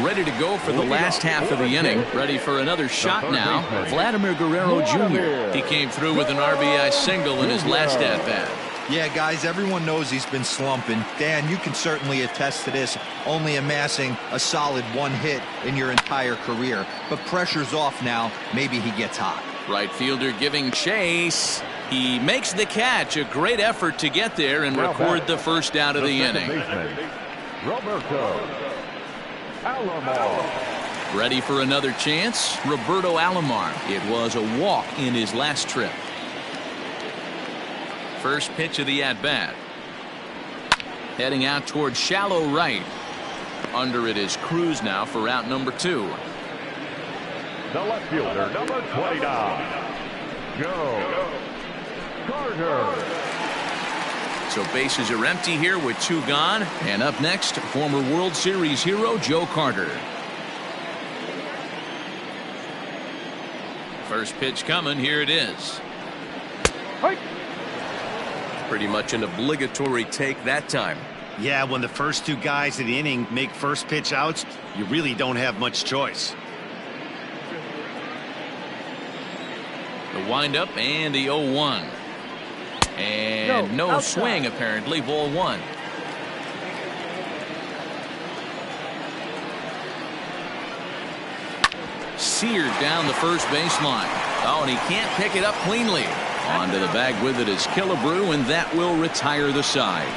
Ready to go for the last half of the inning. Ready for another shot now. Vladimir Guerrero Jr. He came through with an RBI single in his last at-bat. Yeah, guys, everyone knows he's been slumping. Dan, you can certainly attest to this, only amassing a solid 1 hit in your entire career. But pressure's off now. Maybe he gets hot. Right fielder giving chase. He makes the catch. A great effort to get there and record the first out of the inning. Roberto Alomar. Ready for another chance? Roberto Alomar. It was a walk in his last trip. First pitch of the at-bat. Heading out towards shallow right. Under it is Cruz now for out number 2. The left fielder, number 29, Joe Carter. So bases are empty here with 2 gone. And up next, former World Series hero Joe Carter. First pitch coming. Here it is. Pretty much an obligatory take that time. Yeah, when the first 2 guys in the inning make first pitch outs, you really don't have much choice. The windup and the 0-1. And no swing, apparently. Ball 1. Seared down the first baseline. Oh, and he can't pick it up cleanly. Onto the bag with it is Killebrew, and that will retire the side.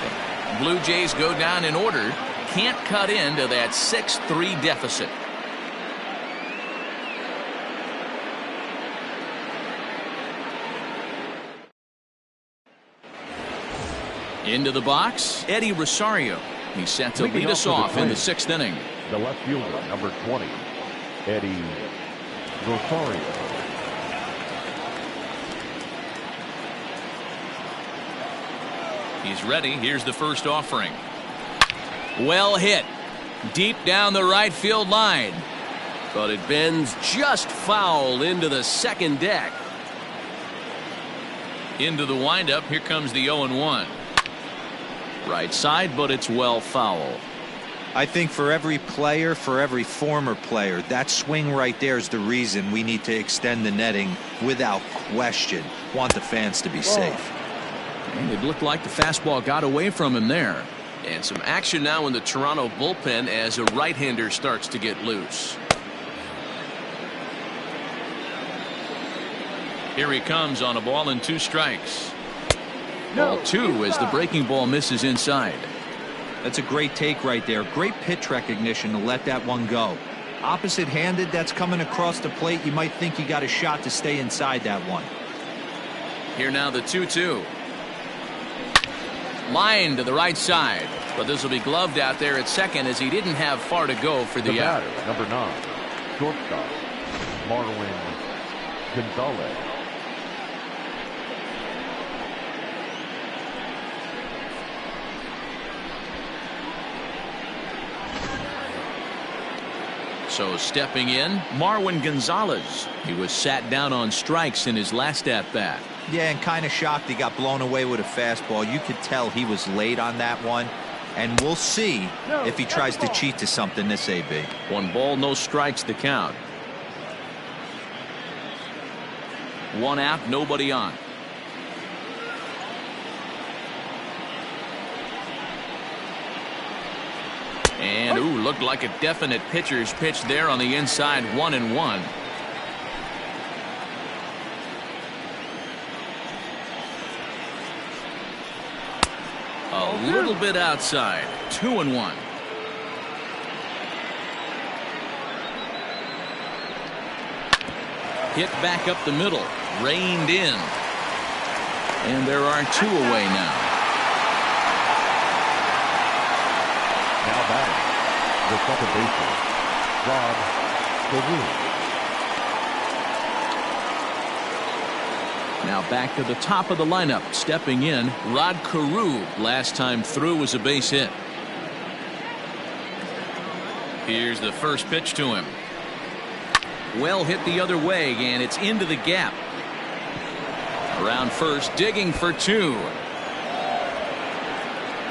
Blue Jays go down in order. Can't cut into that 6-3 deficit. Into the box, Eddie Rosario. He's set to lead us off in the 6th inning. The left fielder, number 20, Eddie Rosario. He's ready. Here's the first offering. Well hit. Deep down the right field line. But it bends just foul into the second deck. Into the windup. Here comes the 0-1. Right side, but it's well foul. I think for every player, for every former player, that swing right there is the reason we need to extend the netting without question. Want the fans to be safe. And it looked like the fastball got away from him there. And some action now in the Toronto bullpen as a right-hander starts to get loose. Here he comes on a ball and 2 strikes. Ball 2 as the breaking ball misses inside. That's a great take right there. Great pitch recognition to let that one go. Opposite-handed, that's coming across the plate. You might think he got a shot to stay inside that one. Here now the 2-2. Line to the right side. But this will be gloved out there at second as he didn't have far to go for the out. Batter, number 9, shortstop, Marwin Gonzalez. So stepping in, Marwin Gonzalez. He was sat down on strikes in his last at-bat. Yeah, and kind of shocked he got blown away with a fastball. You could tell he was late on that one. And we'll see if he tries to cheat to something this AB. 1 ball, no strikes to count. 1 out, nobody on. And looked like a definite pitcher's pitch there on the inside. 1-1. A little bit outside. 2-1. Hit back up the middle. Reined in. And there are 2 away now. Now back, the second baseman, Rod Carew. Now back to the top of the lineup. Stepping in, Rod Carew. Last time through was a base hit. Here's the first pitch to him. Well hit the other way, and it's into the gap. Around first, digging for 2.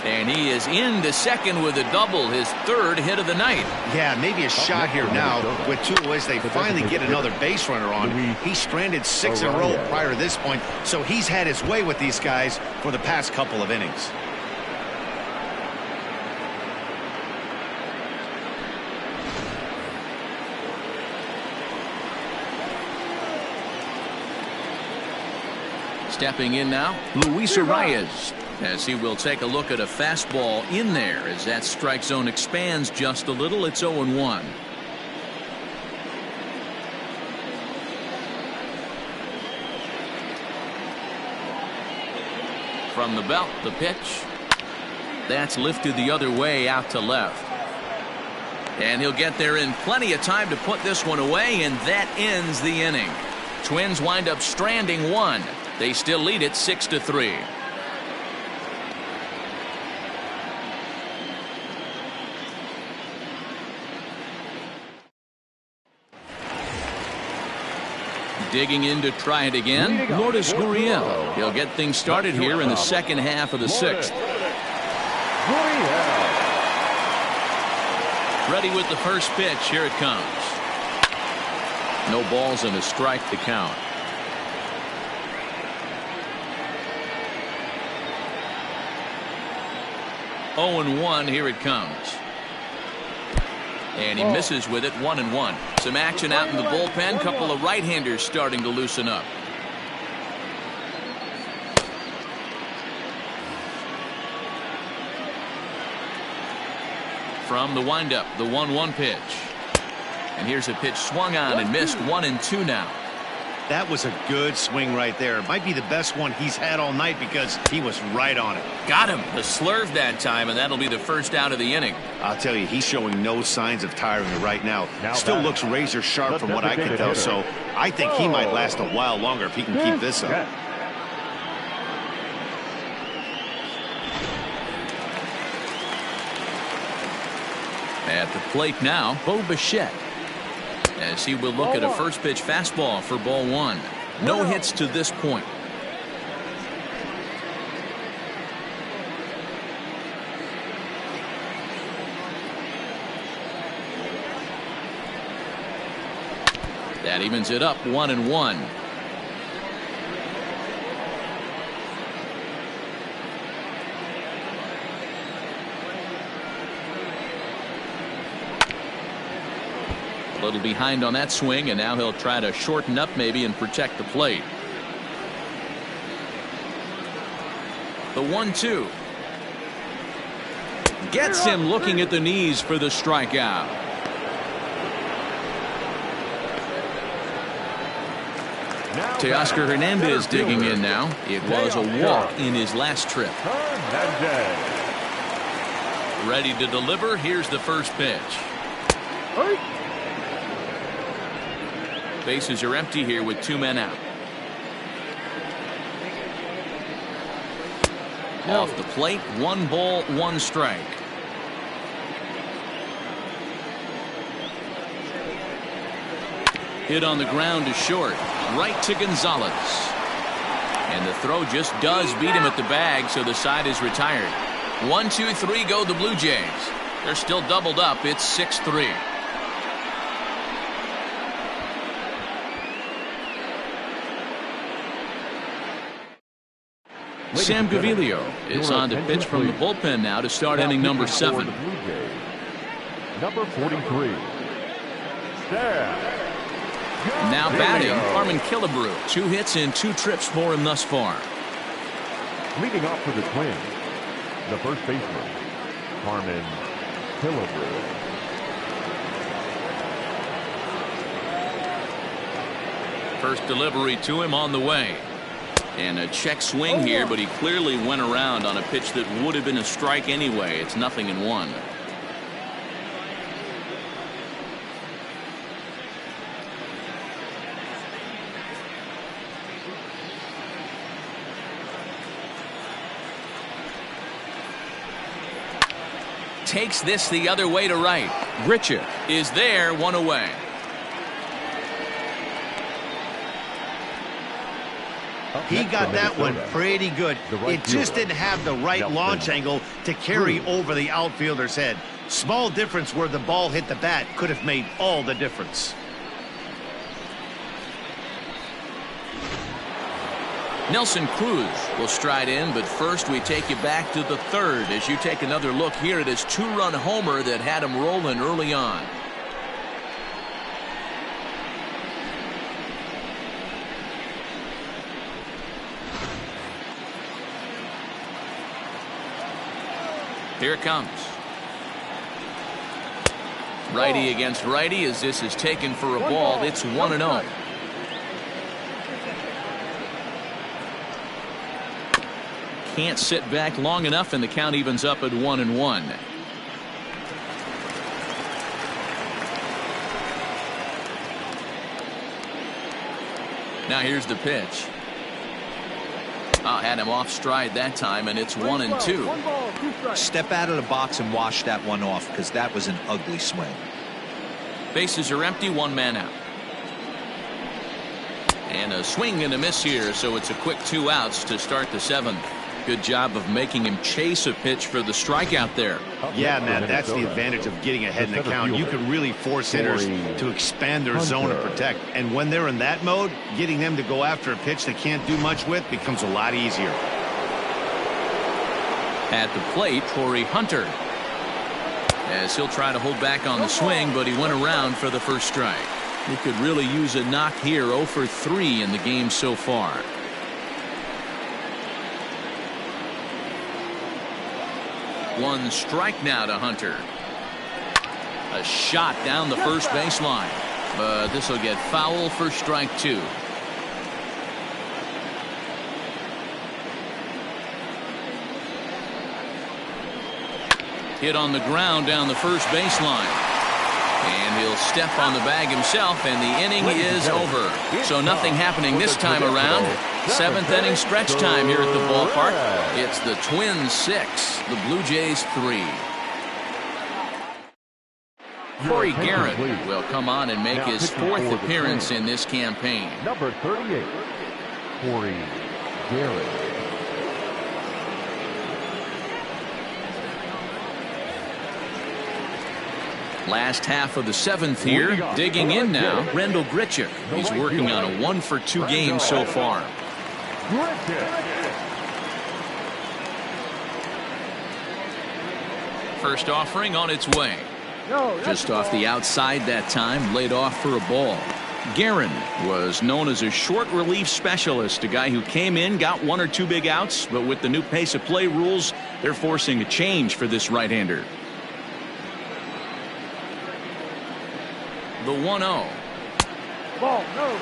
And he is into second with a double, his 3rd hit of the night. Yeah, maybe a shot here now. With 2 away, they finally get another base runner on. He stranded 6 in a row prior to this point, so he's had his way with these guys for the past couple of innings. Stepping in now, Luis Arias, as he will take a look at a fastball in there as that strike zone expands just a little. It's 0-1. From the belt, the pitch. That's lifted the other way out to left. And he'll get there in plenty of time to put this one away, and that ends the inning. Twins wind up stranding 1. They still lead it 6-3. Digging in to try it again, Lourdes Gurriel. He'll get things started here in the second half of the 6th. Ready with the first pitch. Here it comes. No balls and a strike to count. 0-1. Here it comes. And he misses with it. 1-1. Some action out in the bullpen. Couple of right-handers starting to loosen up. From the windup, the 1-1 pitch. And here's a pitch swung on and missed. 1-2 now. That was a good swing right there. It might be the best one he's had all night because he was right on it. Got him. The slurve that time, and that'll be the first out of the inning. I'll tell you, he's showing no signs of tiring right now. Still looks razor sharp from what I can tell, so I think he might last a while longer if he can keep this up. At the plate now, Bo Bichette, as he will look at a first pitch fastball for ball 1. No hits to this point. That evens it up. 1-1. A little behind on that swing, and now he'll try to shorten up maybe and protect the plate. The 1-2 gets him looking at the knees for the strikeout. Teoscar Hernandez digging in now. It was a walk in his last trip. Ready to deliver. Here's the first pitch. Bases are empty here with 2 men out. Off the plate, 1 ball, 1 strike. Hit on the ground to short, right to Gonzalez. And the throw just does beat him at the bag, so the side is retired. 1, 2, 3 go the Blue Jays. They're still doubled up. It's 6-3. Sam Gaviglio is on to pitch from the bullpen now to start inning number 7. Number 43. Now batting, Carmen Killebrew. 2 hits in 2 trips for him thus far. Leading off for the Twins, the first baseman, Carmen Killebrew. First delivery to him on the way. And a check swing here, but he clearly went around on a pitch that would have been a strike anyway. It's 0-1. Takes this the other way to right. Grichuk is there, 1 away. He got that one pretty good. It just didn't have the right launch angle to carry over the outfielder's head. Small difference where the ball hit the bat could have made all the difference. Nelson Cruz will stride in, but first we take you back to the 3rd as you take another look here at his 2-run homer that had him rolling early on. Here it comes. Righty against righty as this is taken for a ball. It's 1-0. Can't sit back long enough, and the count evens up at 1-1. Now here's the pitch. Had him off stride that time, and it's 1-2. Step out of the box and wash that one off, because that was an ugly swing. Bases are empty, 1 man out. And a swing and a miss here, so it's a quick 2 outs to start the 7th. Good job of making him chase a pitch for the strikeout there. Yeah, Matt, that's the advantage of getting ahead in the count. You can really force hitters to expand their zone and protect. And when they're in that mode, getting them to go after a pitch they can't do much with becomes a lot easier. At the plate, Corey Hunter. As he'll try to hold back on the swing, but he went around for the first strike. He could really use a knock here. 0 for 3 in the game so far. One strike now to Hunter. A shot down the first baseline, but this will get foul for strike 2. Hit on the ground down the first baseline. And he'll step on the bag himself, and the inning is over. So nothing happening this time around. 7th inning stretch time here at the ballpark. It's the Twins 6, the Blue Jays 3. Corey Garrett will come on and make his 4th appearance in this campaign. Number 38, Corey Garrett. Last half of the 7th here. Digging in now, Rendell Grichuk. He's working on a 1 for 2 game so far. First offering on its way. Just off the outside that time, laid off for a ball. Guerin was known as a short relief specialist, a guy who came in, got 1 or 2 big outs, but with the new pace of play rules, they're forcing a change for this right-hander. The 1-0. Ball, no.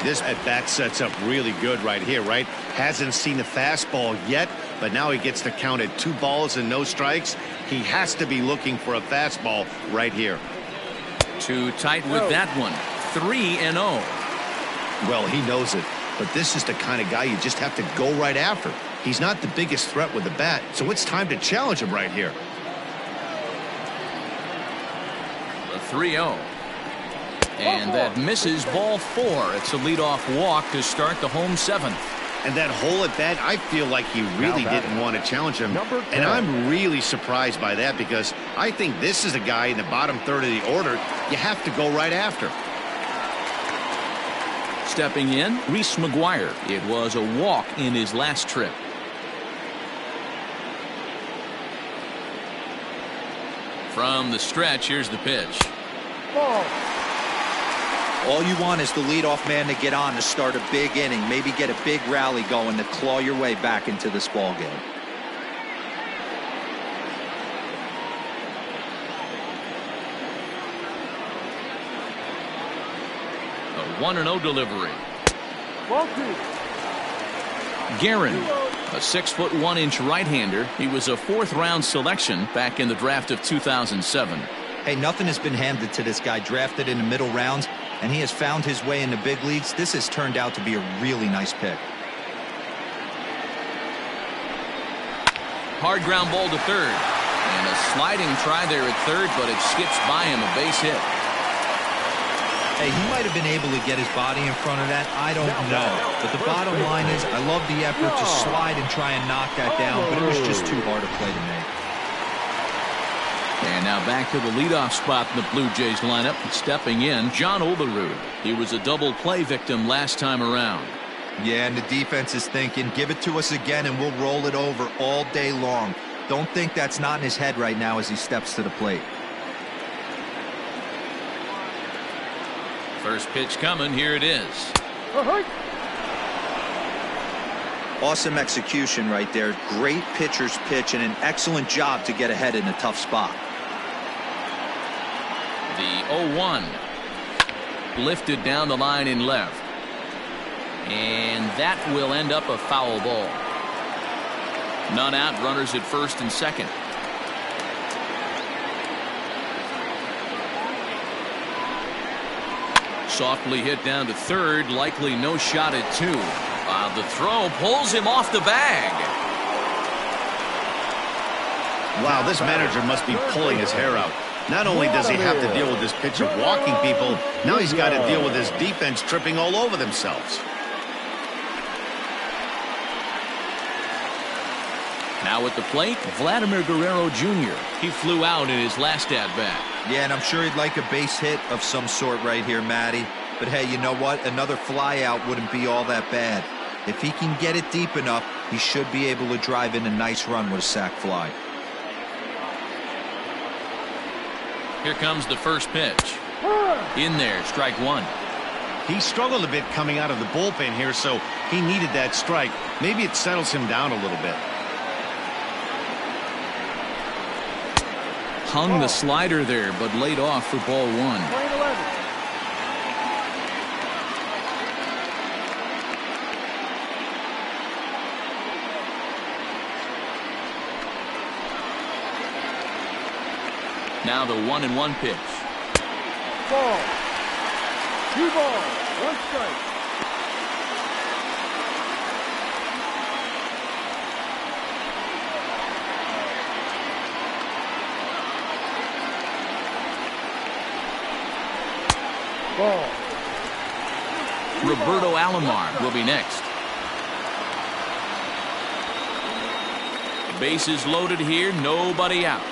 This at-bat sets up really good right here, right? Hasn't seen a fastball yet, but now he gets to count at 2 balls and no strikes. He has to be looking for a fastball right here. Too tight with that one. 3-0. Well, he knows it, but this is the kind of guy you just have to go right after. He's not the biggest threat with the bat, so it's time to challenge him right here. The 3-0. And that misses ball 4. It's a leadoff walk to start the home 7th. And that hole at bat, I feel like he really didn't want to challenge him. And I'm really surprised by that because I think this is a guy in the bottom third of the order you have to go right after. Stepping in, Reese McGuire. It was a walk in his last trip. From the stretch, here's the pitch. Ball. All you want is the leadoff man to get on to start a big inning, maybe get a big rally going to claw your way back into this ball game. A 1-0 delivery. Ball 2. Guerin, a 6'1" right-hander. He was a 4th-round selection back in the draft of 2007. Hey, nothing has been handed to this guy, drafted in the middle rounds, and he has found his way in the big leagues. This has turned out to be a really nice pick. Hard ground ball to third. And a sliding try there at third, but it skips by him, a base hit. Hey, he might have been able to get his body in front of that. I don't know. But the bottom line is, I love the effort to slide and try and knock that down, but it was just too hard a play to make. And now back to the leadoff spot in the Blue Jays lineup. Stepping in, John Olerud. He was a double play victim last time around. Yeah, and the defense is thinking, give it to us again and we'll roll it over all day long. Don't think that's not in his head right now as he steps to the plate. First pitch coming. Here it is. Awesome execution right there. Great pitcher's pitch and an excellent job to get ahead in a tough spot. The 0-1. Lifted down the line in left. And that will end up a foul ball. None out, runners at first and second. Softly hit down to third, likely no shot at 2. The throw pulls him off the bag. Wow, this manager must be pulling his hair out. Not only does he have to deal with this pitcher walking people, now he's got to deal with his defense tripping all over themselves. Now at the plate, Vladimir Guerrero Jr. He flew out in his last at-bat. Yeah, and I'm sure he'd like a base hit of some sort right here, Matty. But hey, you know what? Another fly out wouldn't be all that bad. If he can get it deep enough, he should be able to drive in a nice run with a sac fly. Here comes the first pitch. In there, strike 1. He struggled a bit coming out of the bullpen here, so he needed that strike. Maybe it settles him down a little bit. Hung the slider there, but laid off for ball 1. Now the 1-1 pitch. Ball. 2 balls, 1 strike. Ball. Roberto Alomar will be next. Bases loaded here, nobody out.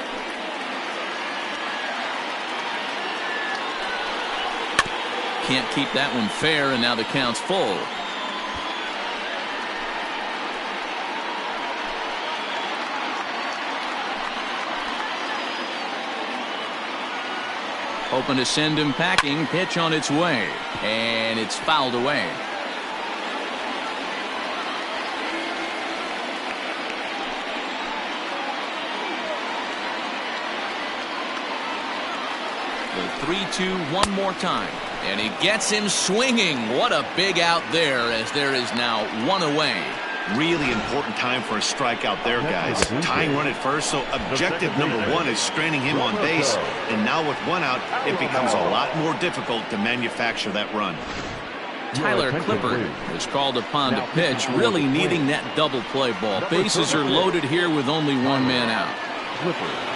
Can't keep that one fair, and now the count's full. Hoping to send him packing. Pitch on its way, and it's fouled away. The 3-2 one more time. And he gets him swinging. What a big out there, as there is now one away. Really important time for a strikeout there, guys. Tying run at first, so objective number one is straining him on base. And now with one out, it becomes a lot more difficult to manufacture that run. Tyler Clippard is called upon to pitch, really needing that double play ball. Bases are loaded here with only one man out. Clippard.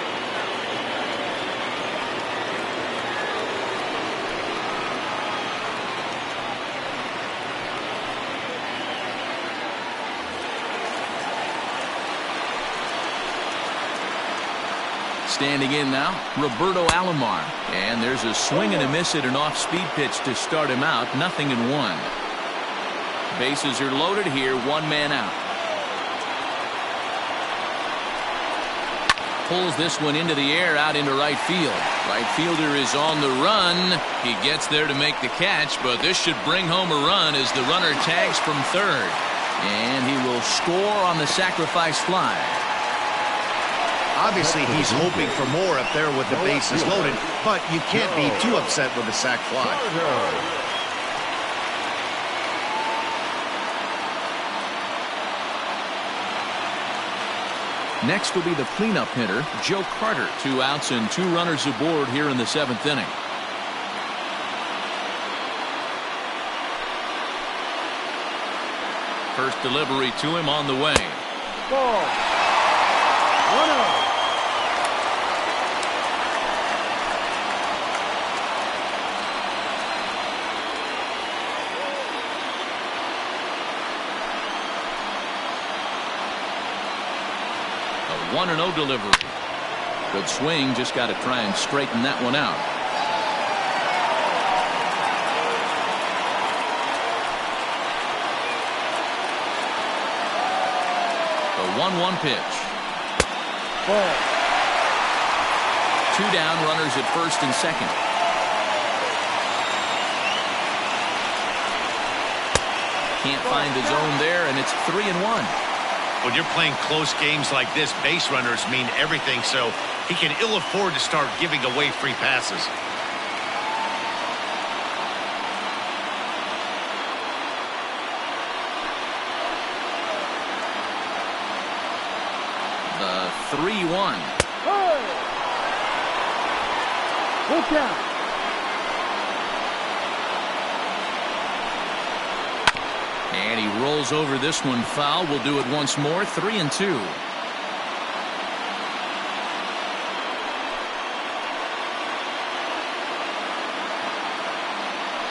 Standing in now, Roberto Alomar. And there's a swing and a miss at an off-speed pitch to start him out. 0-1. Bases are loaded here. One man out. Pulls this one into the air out into right field. Right fielder is on the run. He gets there to make the catch, but this should bring home a run as the runner tags from third. And he will score on the sacrifice fly. Obviously, he's hoping for more up there with the bases loaded, but you can't be too upset with a sac fly. Next will be the cleanup hitter, Joe Carter. 2 outs and 2 runners aboard here in the 7th inning. First delivery to him on the way. Ball. 1-0. A 1-0 delivery. Good swing, just got to try and straighten that one out. The 1-1 pitch. Ball. 2 down, runners at first and second. Can't find the zone there, and it's 3-1. When you're playing close games like this, base runners mean everything, so he can ill afford to start giving away free passes. The 3-1. Hey! Look out. And he rolls over this one foul. We'll do it once more. 3-2.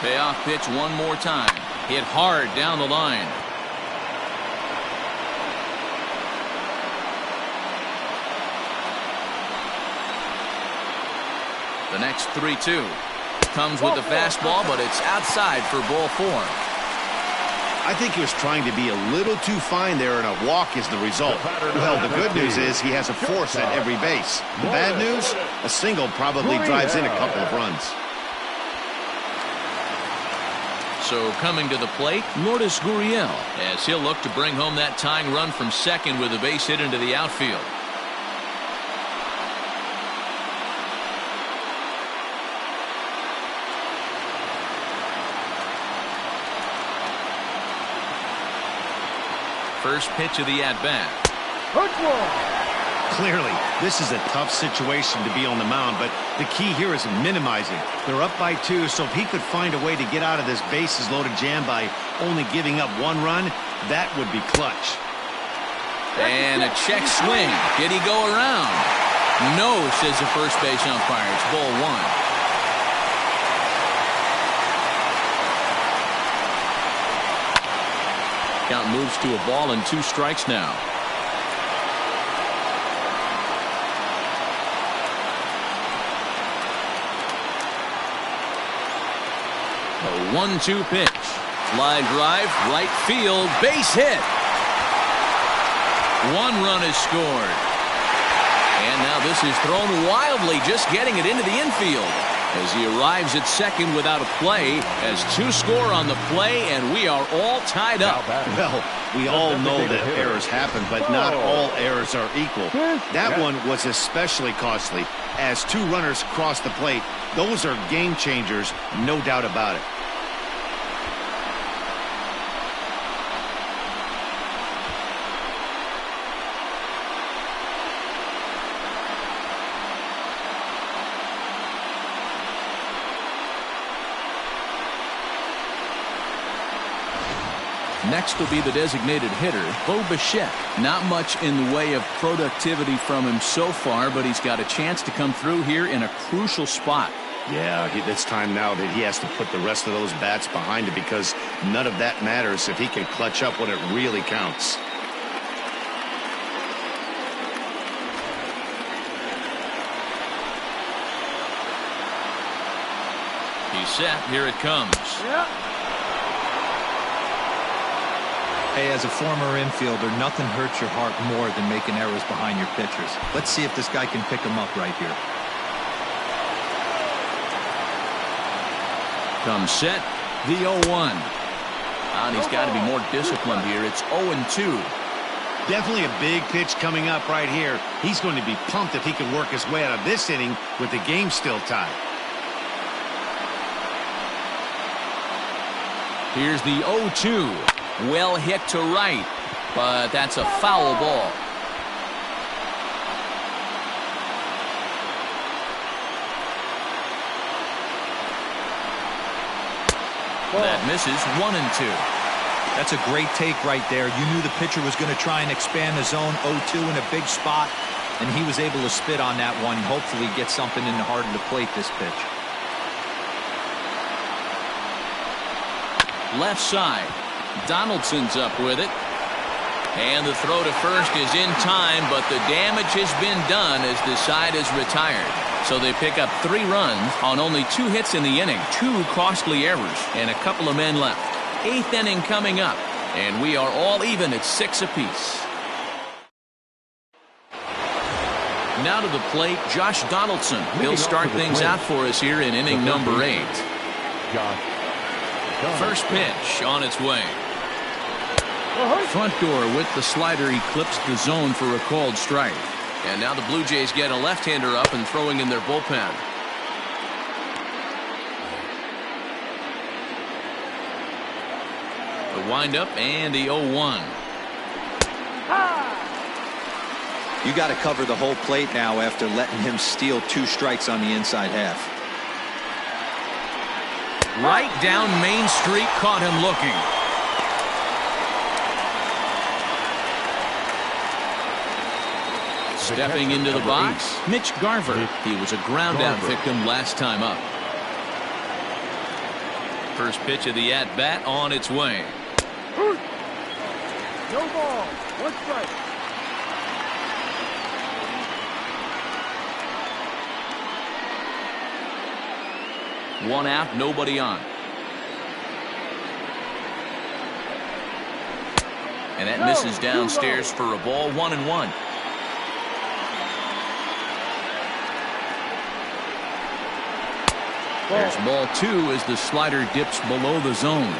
Payoff pitch one more time. Hit hard down the line. The next 3-2 comes with the fastball, but it's outside for ball 4. I think he was trying to be a little too fine there, and a walk is the result. Well, the good news is he has a force at every base. The bad news, a single probably drives in a couple of runs. So coming to the plate, Lourdes Gurriel, as he'll look to bring home that tying run from second with a base hit into the outfield. First pitch of the at-bat. Clearly, this is a tough situation to be on the mound, but the key here is minimizing. They're up by 2, so if he could find a way to get out of this bases-loaded jam by only giving up 1 run, that would be clutch. And a check swing. Did he go around? No, says the first base umpire. It's ball 1. Count moves to a ball and 2 strikes now. A 1-2 pitch. Fly drive, right field, base hit. 1 run is scored. And now this is thrown wildly, just getting it into the infield. as he arrives at second without a play, as two score on the play, and we are all tied up. Well, we all know that errors happen, but not all errors are equal. That one was especially costly. As two runners cross the plate, those are game changers, no doubt about it. Next will be the designated hitter, Bo Bichette. Not much in the way of productivity from him so far, but he's got a chance to come through here in a crucial spot. Yeah, it's time now that he has to put the rest of those bats behind it, because none of that matters if he can clutch up when it really counts. He's set. Here it comes. Yeah. Hey, as a former infielder, nothing hurts your heart more than making errors behind your pitchers. Let's see if this guy can pick them up right here. Comes set, the 0-1. And he's got to be more disciplined here. It's 0-2. Definitely a big pitch coming up right here. He's going to be pumped if he can work his way out of this inning with the game still tied. Here's the 0-2. Well hit to right, but that's a foul ball. That misses. 1-2. That's a great take right there. You knew the pitcher was going to try and expand the zone 0-2 in a big spot, and he was able to spit on that one. Hopefully get something in the heart of the plate this pitch. Left side. Donaldson's up with it. And the throw to first is in time, but the damage has been done as the side is retired. So they pick up 3 runs on only 2 hits in the inning, 2 costly errors, and a couple of men left. 8th inning coming up, and we are all even at 6 apiece. Now to the plate, Josh Donaldson. He'll start things out for us here in inning number 8. First pitch on its way. Front door with the slider eclipsed the zone for a called strike. And now the Blue Jays get a left-hander up and throwing in their bullpen. The windup and the 0-1. You got to cover the whole plate now after letting him steal 2 strikes on the inside half. Right down Main Street, caught him looking. Stepping into the box, Mitch Garver. He was a ground-out victim last time up. First pitch of the at-bat on its way. No ball. 1 strike. One out, nobody on. And that misses downstairs for a ball. 1-1. There's ball 2 as the slider dips below the zone.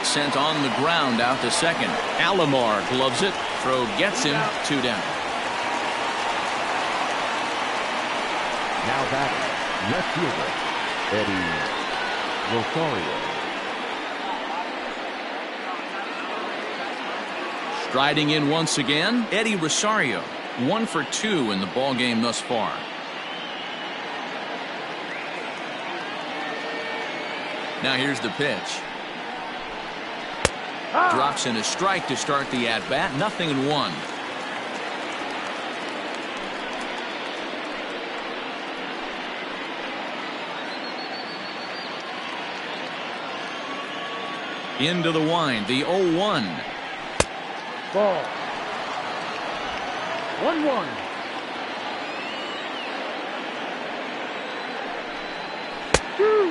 Sent on the ground out to second. Alomar gloves it. Throw gets him. 2 down. Now batting, left fielder, Eddie Rosario. Striding in once again, Eddie Rosario. 1 for 2 in the ball game thus far. Now here's the pitch. Drops in a strike to start the at-bat. 0-1. Into the wind, the 0-1. Ball. 1-1.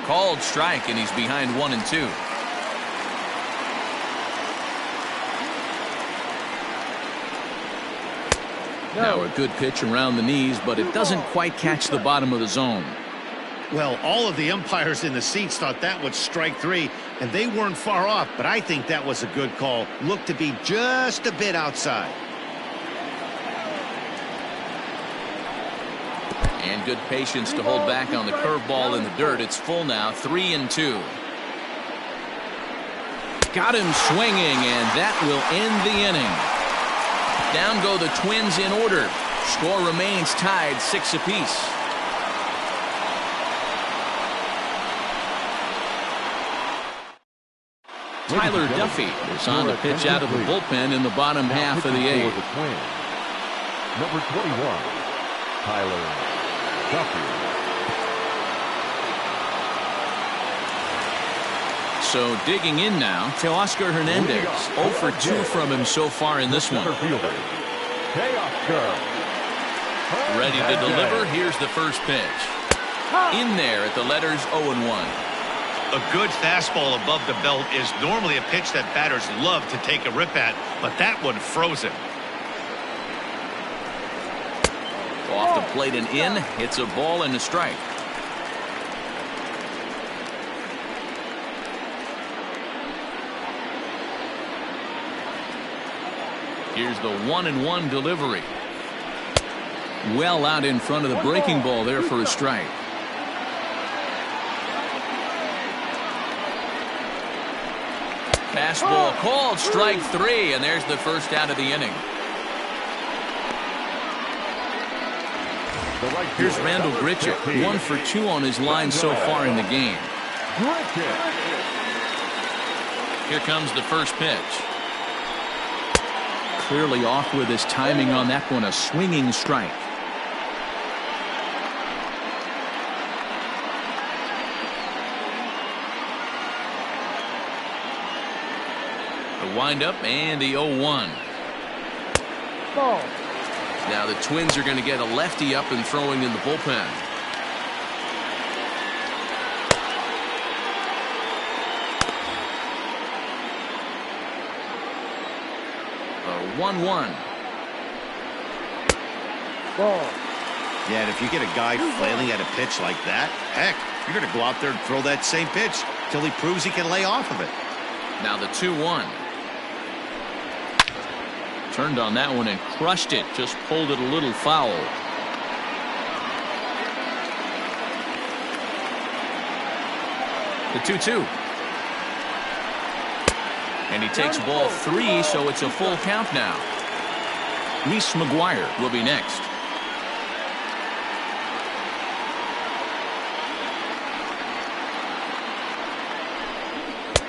Called strike, and he's behind 1-2. Now a good pitch around the knees, but it doesn't quite catch the bottom of the zone. Well, all of the umpires in the seats thought that was strike three, and they weren't far off, but I think that was a good call. Looked to be just a bit outside. And good patience to hold back on the curveball in the dirt. It's full now, 3-2. Got him swinging, and that will end the inning. Down go the Twins in order. Score remains tied 6 apiece. Tyler Duffy is on to pitch out of the bullpen in the bottom half of the eighth. Number 21, Tyler Duffy. So digging in now, Teoscar Hernandez. 0 for 2 from him so far in this one. Ready to deliver. Here's the first pitch. In there at the letters 0-1. A good fastball above the belt is normally a pitch that batters love to take a rip at, but that one froze him. Off the plate and in. It's a ball and a strike. Here's the 1-1 delivery. Well out in front of the breaking ball there for a strike. Fastball called, strike 3, and there's the first out of the inning. Here's Randall Grichuk, 1 for 2 on his line so far in the game. Here comes the first pitch. Clearly off with his timing on that one, a swinging strike. The windup and the 0-1. Ball. Now the Twins are going to get a lefty up and throwing in the bullpen. A 1-1. Ball. Yeah, and if you get a guy flailing at a pitch like that, heck, you're going to go out there and throw that same pitch till he proves he can lay off of it. Now the 2-1. Turned on that one and crushed it. Just pulled it a little foul. The 2-2. And he takes ball 3, so it's a full count now. Reese McGuire will be next.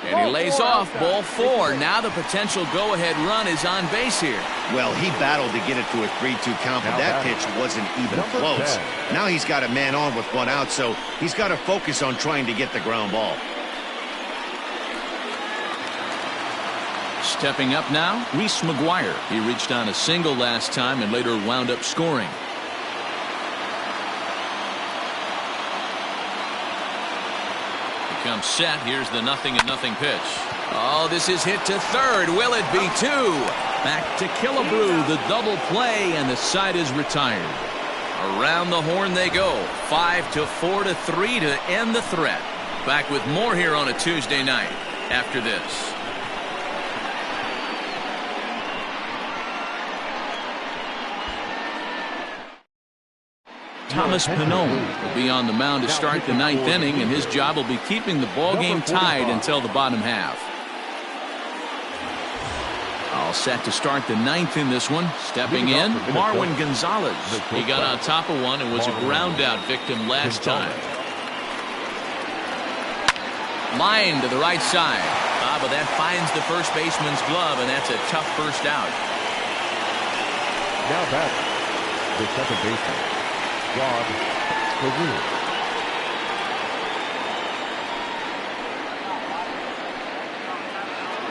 And he lays off, ball 4. Now the potential go-ahead run is on base here. Well, he battled to get it to a 3-2 count, but that pitch wasn't even close. Now he's got a man on with 1 out, so he's got to focus on trying to get the ground ball. Stepping up now, Reese McGuire. He reached on a single last time and later wound up scoring. Comes set. Here's the 0-0 pitch. Oh, this is hit to third. Will it be 2? Back to Killebrew, the double play, and the side is retired. Around the horn they go. 5-4-3 to end the threat. Back with more here on a Tuesday night after this. Thomas Pannone will be on the mound to start the 9th inning, and his job will be keeping the ball game tied until the bottom half. All set to start the 9th in this one. Stepping in, Marwin Gonzalez. He got on top of one and was a ground out victim last time. Line to the right side. But that finds the first baseman's glove, and that's a tough first out. Now batting, the second baseman, Rod Carew.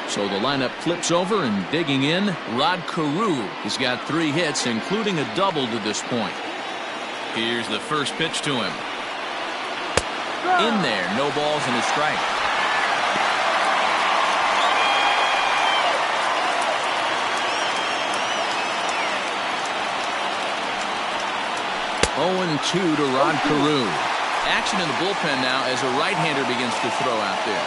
So the lineup flips over, and digging in, Rod Carew. He's got 3 hits, including a double to this point. Here's the first pitch to him. In there, no balls and a strike. 0-2 to Rod Carew. Action in the bullpen now as a right-hander begins to throw out there.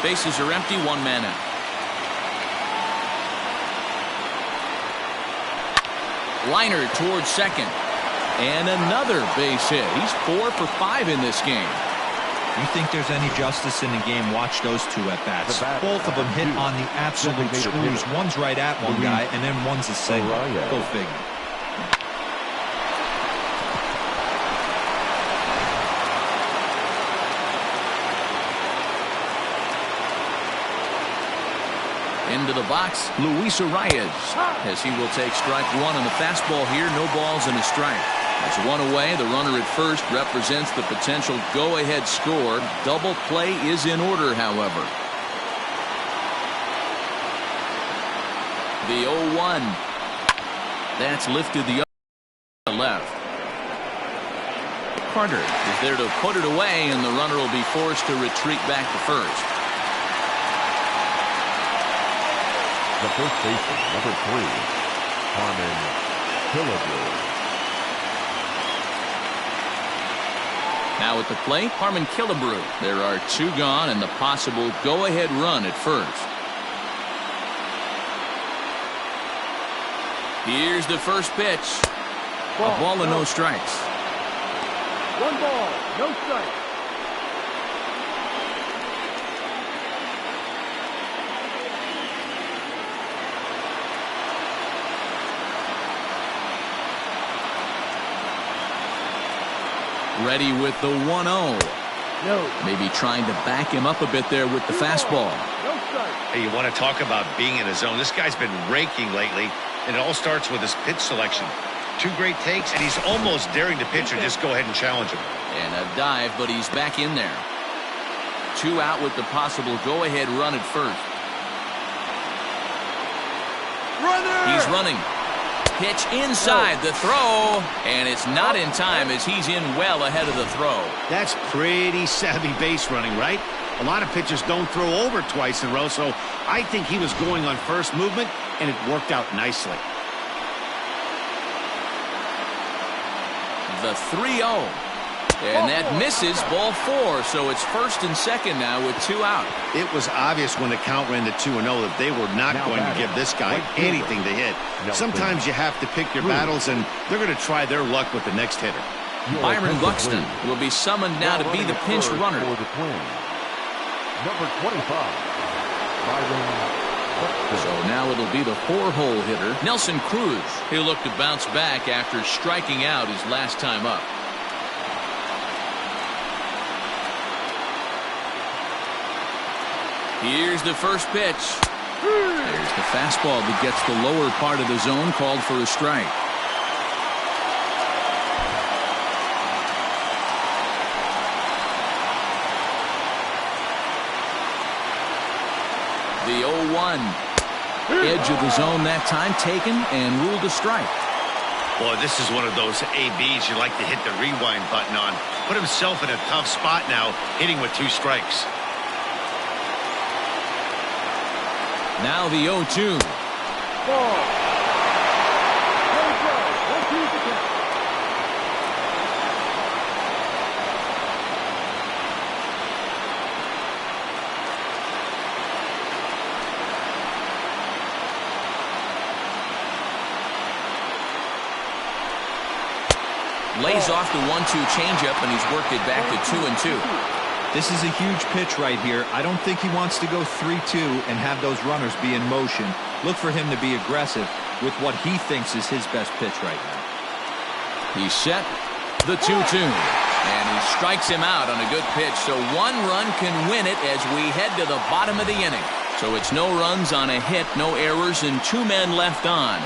Bases are empty, one man out. Liner towards second. And another base hit. He's 4 for 5 in this game. You think there's any justice in the game? Watch those two at bats. Both of them hit on the absolute screws. One's right at one guy, and then one's a single. Go figure. Into the box, Luis Arias, as he will take strike one on the fastball here. No balls and a strike. That's one away. The runner at first represents the potential go-ahead score. Double play is in order, however. The 0-1. That's lifted the other left. Carter is there to put it away, and the runner will be forced to retreat back to first. The first baseman, number 3, Harmon Killebrew. Now at the plate, Harmon Killebrew. There are 2 gone and the possible go-ahead run at first. Here's the first pitch. A ball and no strikes. 1 ball, no strikes. Ready with the 1-0. No. Maybe trying to back him up a bit there with the fastball. No strike. Hey, you want to talk about being in his zone? This guy's been raking lately, and it all starts with his pitch selection. 2 great takes, and he's almost daring the pitcher just go ahead and challenge him. And a dive, but he's back in there. 2 out with the possible go-ahead run at first. Runner! He's running. Pitch inside the throw, and it's not in time as he's in well ahead of the throw. That's pretty savvy base running, right? A lot of pitchers don't throw over twice in a row, so I think he was going on first movement, and it worked out nicely. The 3-0. And that misses, ball 4, so it's first and second now with 2 out. It was obvious when the count ran to 2-0 that they were not going to give this guy anything to hit. Sometimes you have to pick your battles, and they're going to try their luck with the next hitter. Byron Buxton will be summoned now to be the pinch runner. For the Twins, number 25, Byron Buxton. So now it'll be the 4-hole hitter, Nelson Cruz. He'll look to bounce back after striking out his last time up. Here's the first pitch. There's the fastball that gets the lower part of the zone, called for a strike. The 0-1. Edge of the zone that time taken and ruled a strike. Boy, this is one of those ABs you like to hit the rewind button on. Put himself in a tough spot now, hitting with 2 strikes. Now the 0-2. Ball. No strike. 1-2 to count. Lays off the 1-2 changeup, and he's worked it back to 2-2. This is a huge pitch right here. I don't think he wants to go 3-2 and have those runners be in motion. Look for him to be aggressive with what he thinks is his best pitch right now. He's set. The 2-2. And he strikes him out on a good pitch. So 1 run can win it as we head to the bottom of the inning. So it's no runs on a hit, no errors, and 2 men left on.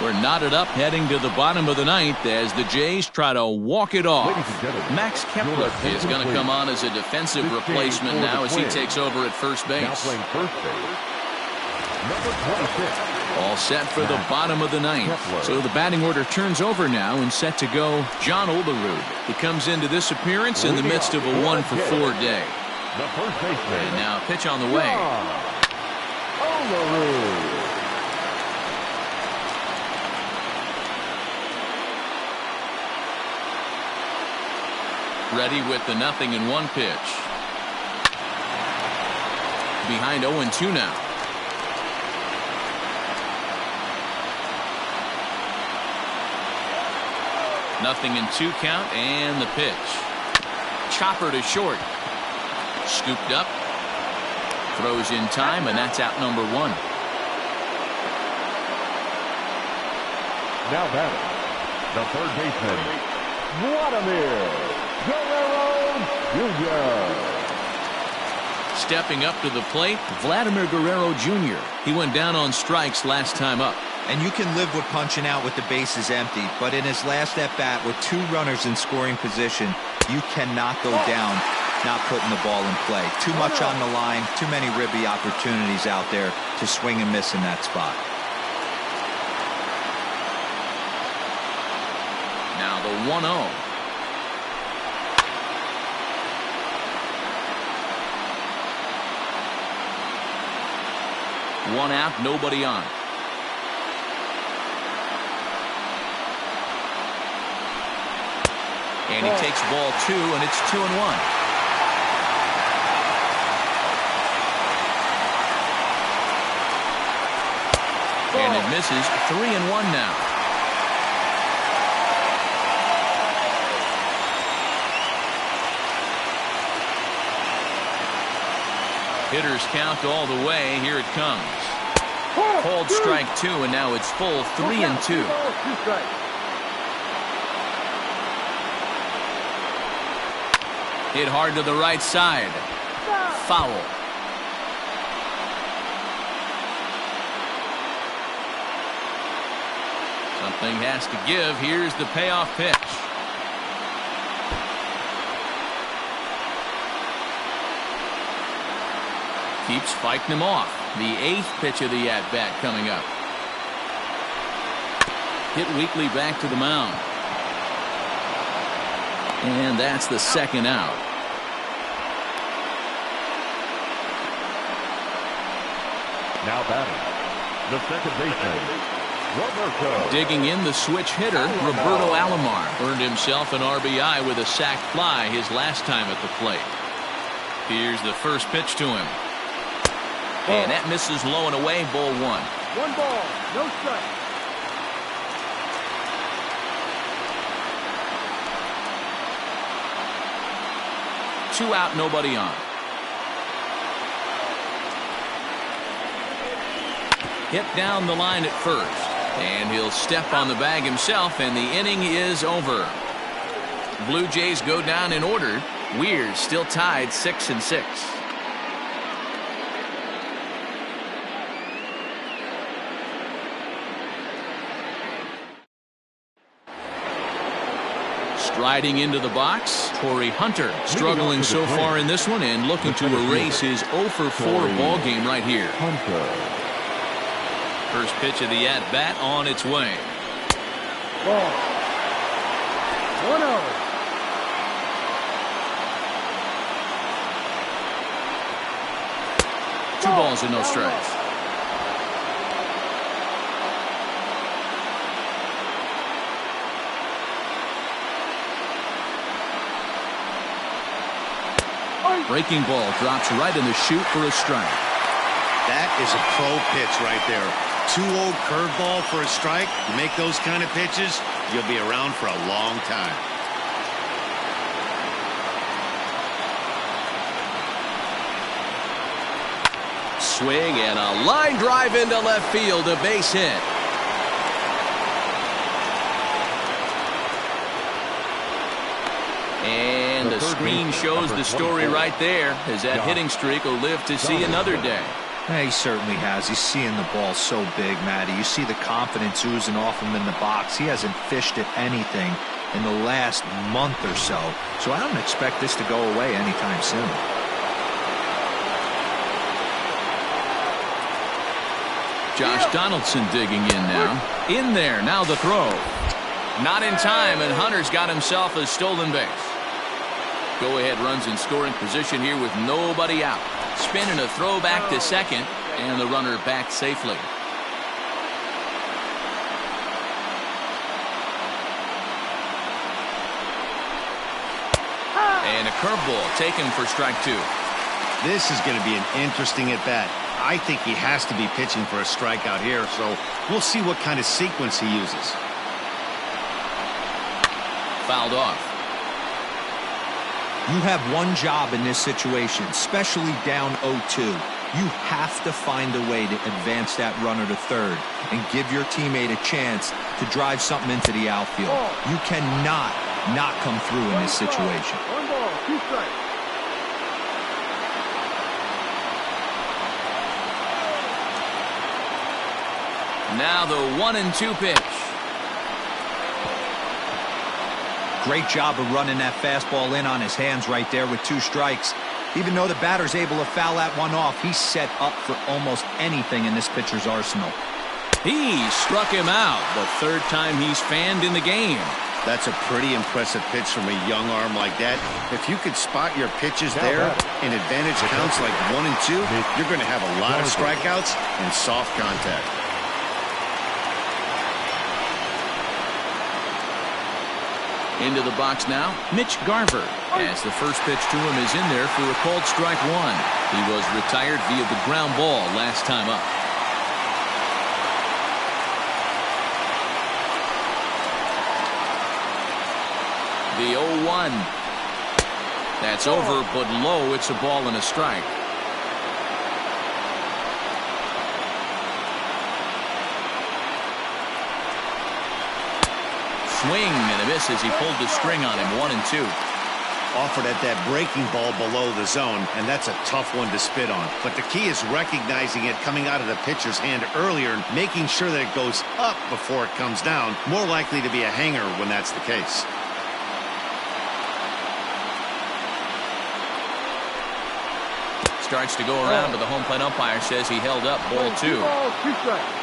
We're knotted up heading to the bottom of the 9th as the Jays try to walk it off. Max Kepler is going to come on as a defensive replacement now as he takes over at first base. Now playing first base, number 26. All set for the bottom of the 9th. So the batting order turns over now and set to go John Olerud. He comes into this appearance in the midst of a 1-for-4 day. The first baseman. And now pitch on the way. Olerud. Ready with the 0-1 pitch. Behind 0-2 now. Nothing in 2 count, and the pitch. Chopper to short. Scooped up. Throws in time, and that's out number 1. Now batting, the third baseman, Vladimir Guerrero Jr. Stepping up to the plate, Vladimir Guerrero Jr. He went down on strikes last time up. And you can live with punching out with the bases empty, but in his last at-bat with 2 runners in scoring position, you cannot go down not putting the ball in play. Too much on the line, too many ribby opportunities out there to swing and miss in that spot. Now the 1-0. One out, nobody on. And he takes ball 2, and it's 2-1. And it misses. 3-1 now. Hitters count all the way. Here it comes. Called strike 2, and now it's full 3-2. Hit hard to the right side. Foul. Something has to give. Here's the payoff pitch. Keeps fighting him off. The 8th pitch of the at-bat coming up. Hit weakly back to the mound. And that's the 2nd out. Now batting, the second baseman, Roberto. Digging in, the switch hitter, Roberto Alomar. Earned himself an RBI with a sac fly his last time at the plate. Here's the first pitch to him. And that misses low and away, ball 1. 1 ball, no strike. Two out, nobody on. Hit down the line at first. And he'll step on the bag himself, and the inning is over. Blue Jays go down in order. Weir's still tied 6-6. Striding into the box, Torrey Hunter, struggling so far in this one and looking to erase his 0-for-4 ball game right here. First pitch of the at-bat on its way. Ball. 1-0. Two balls and no strikes. Breaking ball drops right in the chute for a strike. That is a pro pitch right there. 2-0 curveball for a strike. You make those kind of pitches, you'll be around for a long time. Swing and a line drive into left field, a base hit. And the screen shows the story right there, as that hitting streak will live to see another day. Yeah, he certainly has. He's seeing the ball so big, Matty. You see the confidence oozing off him in the box. He hasn't fished at anything in the last month or so. So I don't expect this to go away anytime soon. Josh Donaldson digging in now. In there, now the throw. Not in time, and Hunter's got himself a stolen base. Go-ahead runs in scoring position here with nobody out. Spin and a throw back to second, and the runner back safely. And a curveball taken for strike 2. This is going to be an interesting at-bat. I think he has to be pitching for a strikeout here, so we'll see what kind of sequence he uses. Fouled off. You have one job in this situation, especially down 0-2. You have to find a way to advance that runner to third and give your teammate a chance to drive something into the outfield. You cannot not come through in this situation. 1 ball, 2 strikes. Now the 1-2 pitch. Great job of running that fastball in on his hands right there with 2 strikes. Even though the batter's able to foul that one off, he's set up for almost anything in this pitcher's arsenal. He struck him out the 3rd time he's fanned in the game. That's a pretty impressive pitch from a young arm like that. If you could spot your pitches there in advantage counts like 1 and 2, you're going to have a lot of strikeouts and soft contact. Into the box now, Mitch Garver. As the first pitch to him is in there for a called strike 1. He was retired via the ground ball last time up. The 0-1. That's over, but low. It's a ball and a strike. Swing and a miss as he pulled the string on him. 1-2. Offered at that breaking ball below the zone, and that's a tough one to spit on. But the key is recognizing it coming out of the pitcher's hand earlier and making sure that it goes up before it comes down. More likely to be a hanger when that's the case. Starts to go around, but the home plate umpire says he held up. Ball 2. 2 balls, 2 strikes.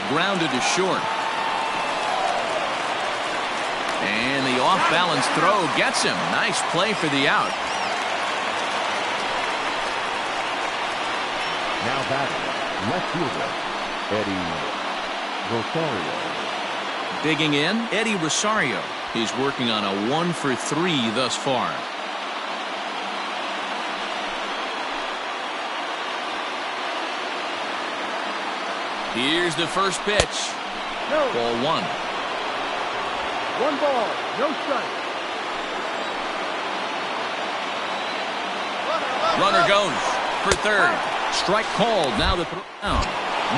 Grounded to short. And the off-balance throw gets him. Nice play for the out. Now batting, left fielder, Eddie Rosario. Digging in, Eddie Rosario. He's working on a 1 for 3 thus far. Here's the first pitch. No. Ball 1. 1 ball, no strike. Runner goes for third. Strike called. Now the throw down.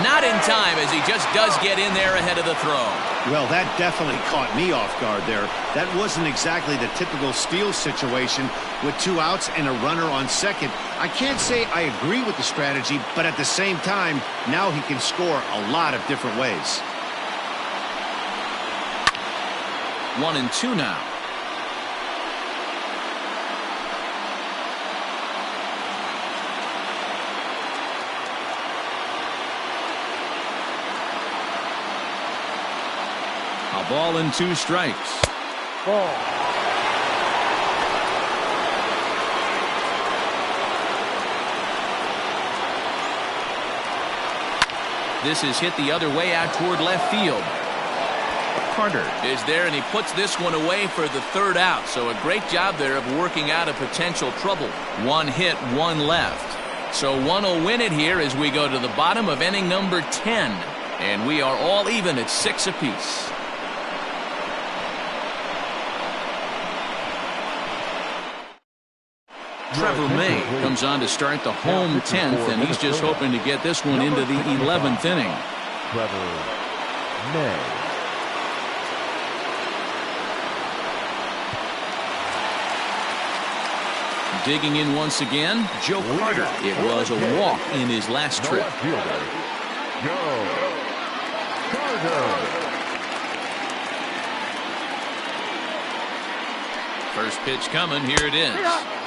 Not in time as he just does get in there ahead of the throw. Well, that definitely caught me off guard there. That wasn't exactly the typical steal situation with 2 outs and a runner on second. I can't say I agree with the strategy, but at the same time, now he can score a lot of different ways. 1-2 now. A ball and 2 strikes. Ball. This is hit the other way out toward left field. Carter is there, and he puts this one away for the 3rd out. So a great job there of working out a potential trouble. 1 hit, 1 left. So one will win it here as we go to the bottom of inning number 10. And we are all even at 6 apiece. Trevor May comes on to start the home 10th, and he's just hoping to get this one into the 11th inning. Trevor May. Digging in once again, Joe Carter. It was a walk in his last trip. Joe Carter. First pitch coming. Here it is.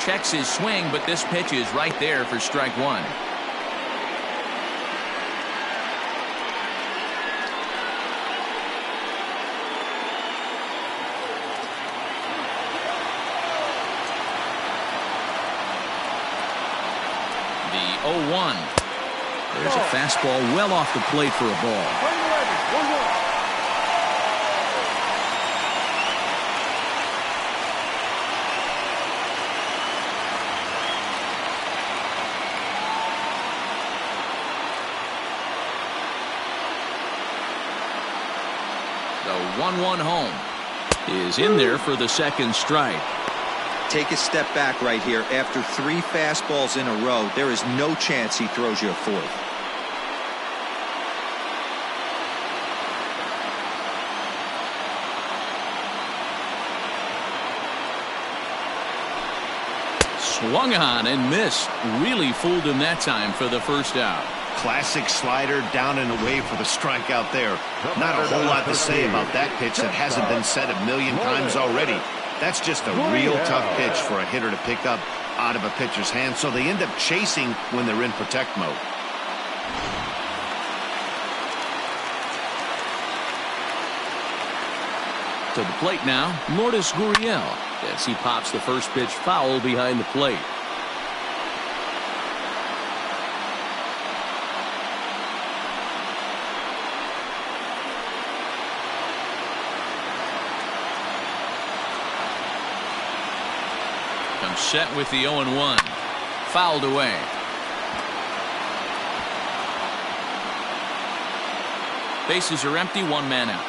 Checks his swing, but this pitch is right there for strike 1. The 0-1. There's a fastball well off the plate for a ball. The 1-1 home is in there for the second strike. Take a step back right here. After 3 fastballs in a row, there is no chance he throws you a 4th. Swung on and missed. Really fooled him that time for the first out. Classic slider down and away for the strikeout there. Not a whole lot to say about that pitch that hasn't been said a million times already. That's just a real tough pitch for a hitter to pick up out of a pitcher's hand, so they end up chasing when they're in protect mode. To the plate now, Lourdes Gurriel, as he pops the first pitch foul behind the plate. Comes set with the 0-1. Fouled away. Bases are empty, 1 man out.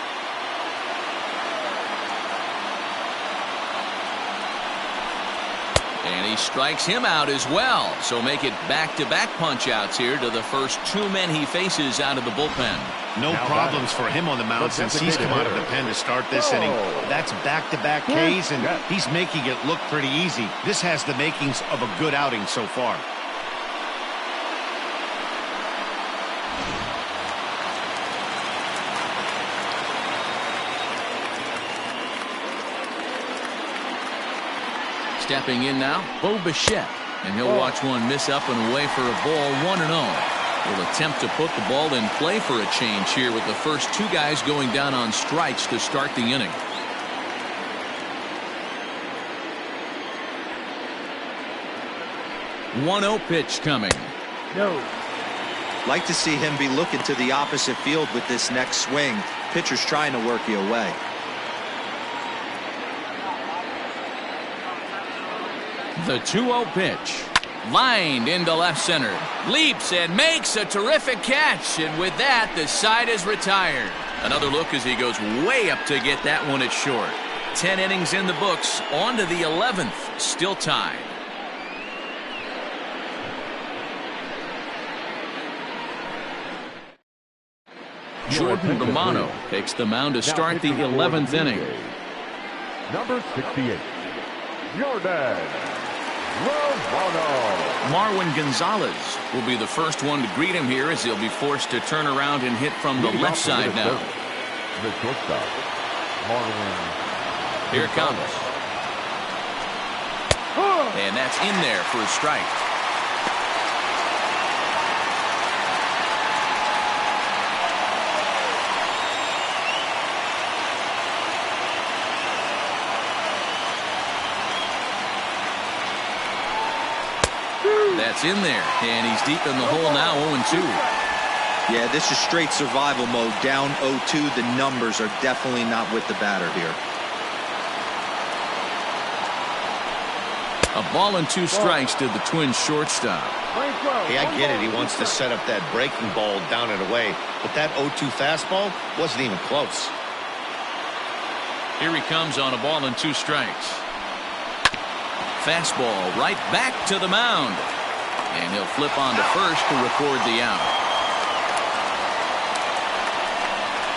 And he strikes him out as well. So make it back-to-back punch-outs here to the first 2 men he faces out of the bullpen. No problems for him on the mound since he's come out of the pen to start this inning. That's back-to-back Ks, and he's making it look pretty easy. This has the makings of a good outing so far. Stepping in now, Bo Bichette, and he'll watch one miss up and away for a ball. 1-0. Will attempt to put the ball in play for a change here with the first 2 guys going down on strikes to start the inning. One-0 pitch coming. No. Like to see him be looking to the opposite field with this next swing. Pitcher's trying to work you away. The 2-0 pitch. Lined into left center. Leaps and makes a terrific catch. And with that, the side is retired. Another look as he goes way up to get that one at short. 10 innings in the books. On to the 11th. Still tied. Jordan Romano takes the mound to start the 11th inning. Number 68, Jordan Romano. Marwin Gonzalez will be the first one to greet him here as he'll be forced to turn around and hit from the left side now. The shortstop, Marwin. Here it comes. And that's in there for a strike. That's in there, and he's deep in the hole now, 0-2. Yeah, this is straight survival mode. Down 0-2. The numbers are definitely not with the batter here. A ball and 2 strikes to the Twins shortstop. Hey, I get it. He wants to set up that breaking ball down and away, but that 0-2 fastball wasn't even close. Here he comes on a ball and 2 strikes. Fastball right back to the mound. And he'll flip on to first to record the out.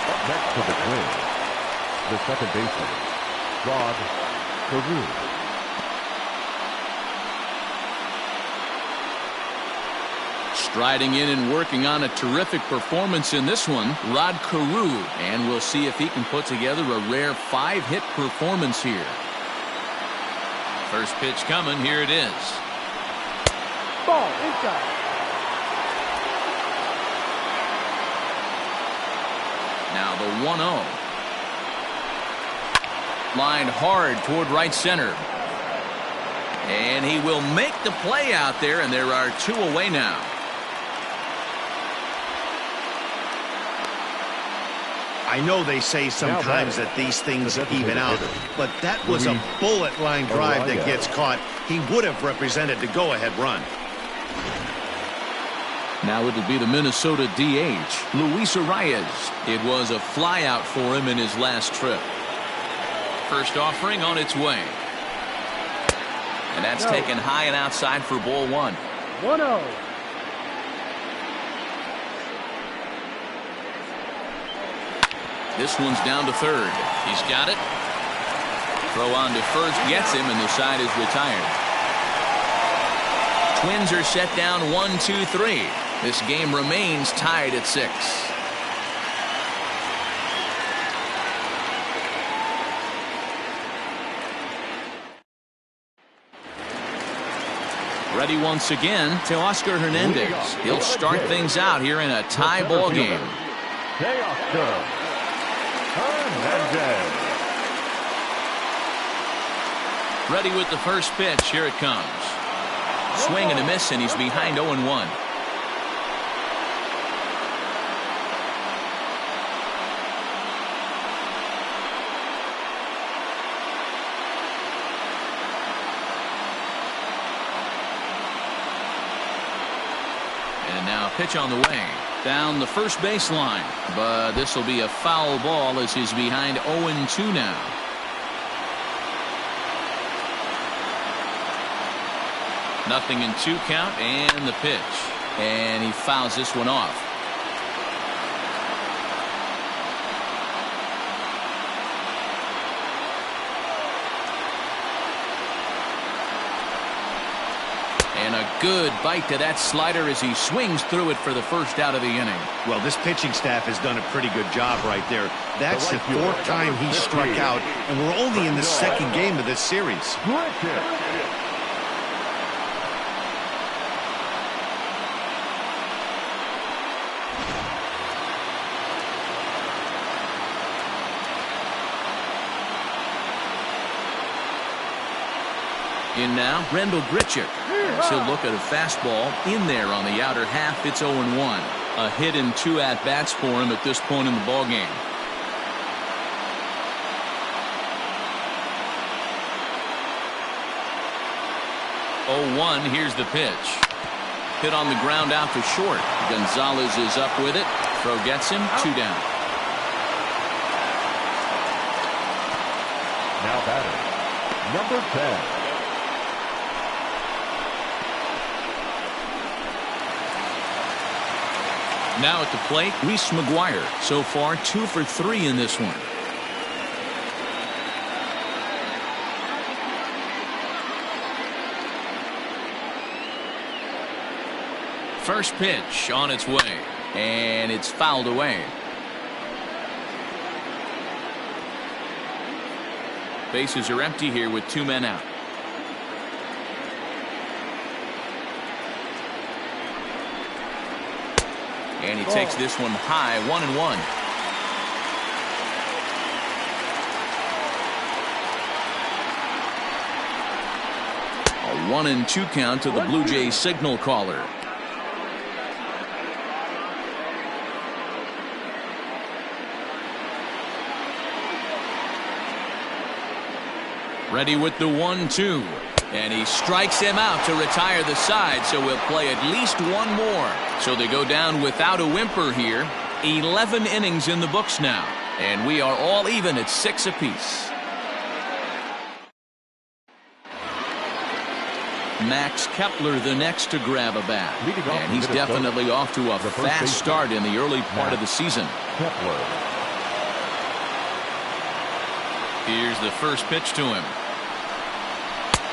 Up next for the Twins, the second baseman, Rod Carew. Striding in and working on a terrific performance in this one, Rod Carew. And we'll see if he can put together a rare 5-hit performance here. First pitch coming. Here it is. Ball inside. Now the 1-0. Lined hard toward right center. And he will make the play out there, and there are 2 away now. I know they say sometimes that these things even out, but that was a bullet line drive that gets caught. He would have represented the go-ahead run. Now it'll be the Minnesota DH, Luis Arias. It was a flyout for him in his last trip. First offering on its way. And that's taken high and outside for ball one. 1-0. This one's down to third. He's got it. Throw on to first gets him, and the side is retired. Twins are set down 1-2-3. This game remains tied at 6. Ready once again to Oscar Hernandez. He'll start things out here in a tie ball game. Oscar Hernandez. Ready with the first pitch. Here it comes. Swing and a miss, and he's behind 0-1. And now pitch on the way. Down the first baseline. But this will be a foul ball as he's behind 0-2 now. Nothing in 2 count, and the pitch. And he fouls this one off. And a good bite to that slider as he swings through it for the first out of the inning. Well, this pitching staff has done a pretty good job right there. That's the 4th time he struck out, and we're only in the 2nd game of this series. In now, Rendell Grichuk. As he'll look at a fastball in there on the outer half. It's 0-1. A hit in 2 at-bats for him at this point in the ballgame. Here's the pitch. Hit on the ground out to short. Gonzalez is up with it. Throw gets him. 2 down. Now batter, number 10. Now at the plate, Reese McGuire. So far, 2 for 3 in this one. First pitch on its way, and it's fouled away. Bases are empty here with 2 men out. And he takes this one high, 1-1. A 1-2 count to the Blue Jays signal caller. Ready with the 1-2. And he strikes him out to retire the side, so we'll play at least 1 more. So they go down without a whimper here. 11 innings in the books now. And we are all even at 6 apiece. Max Kepler the next to grab a bat. And he's definitely off to a fast start in the early part of the season. Here's the first pitch to him.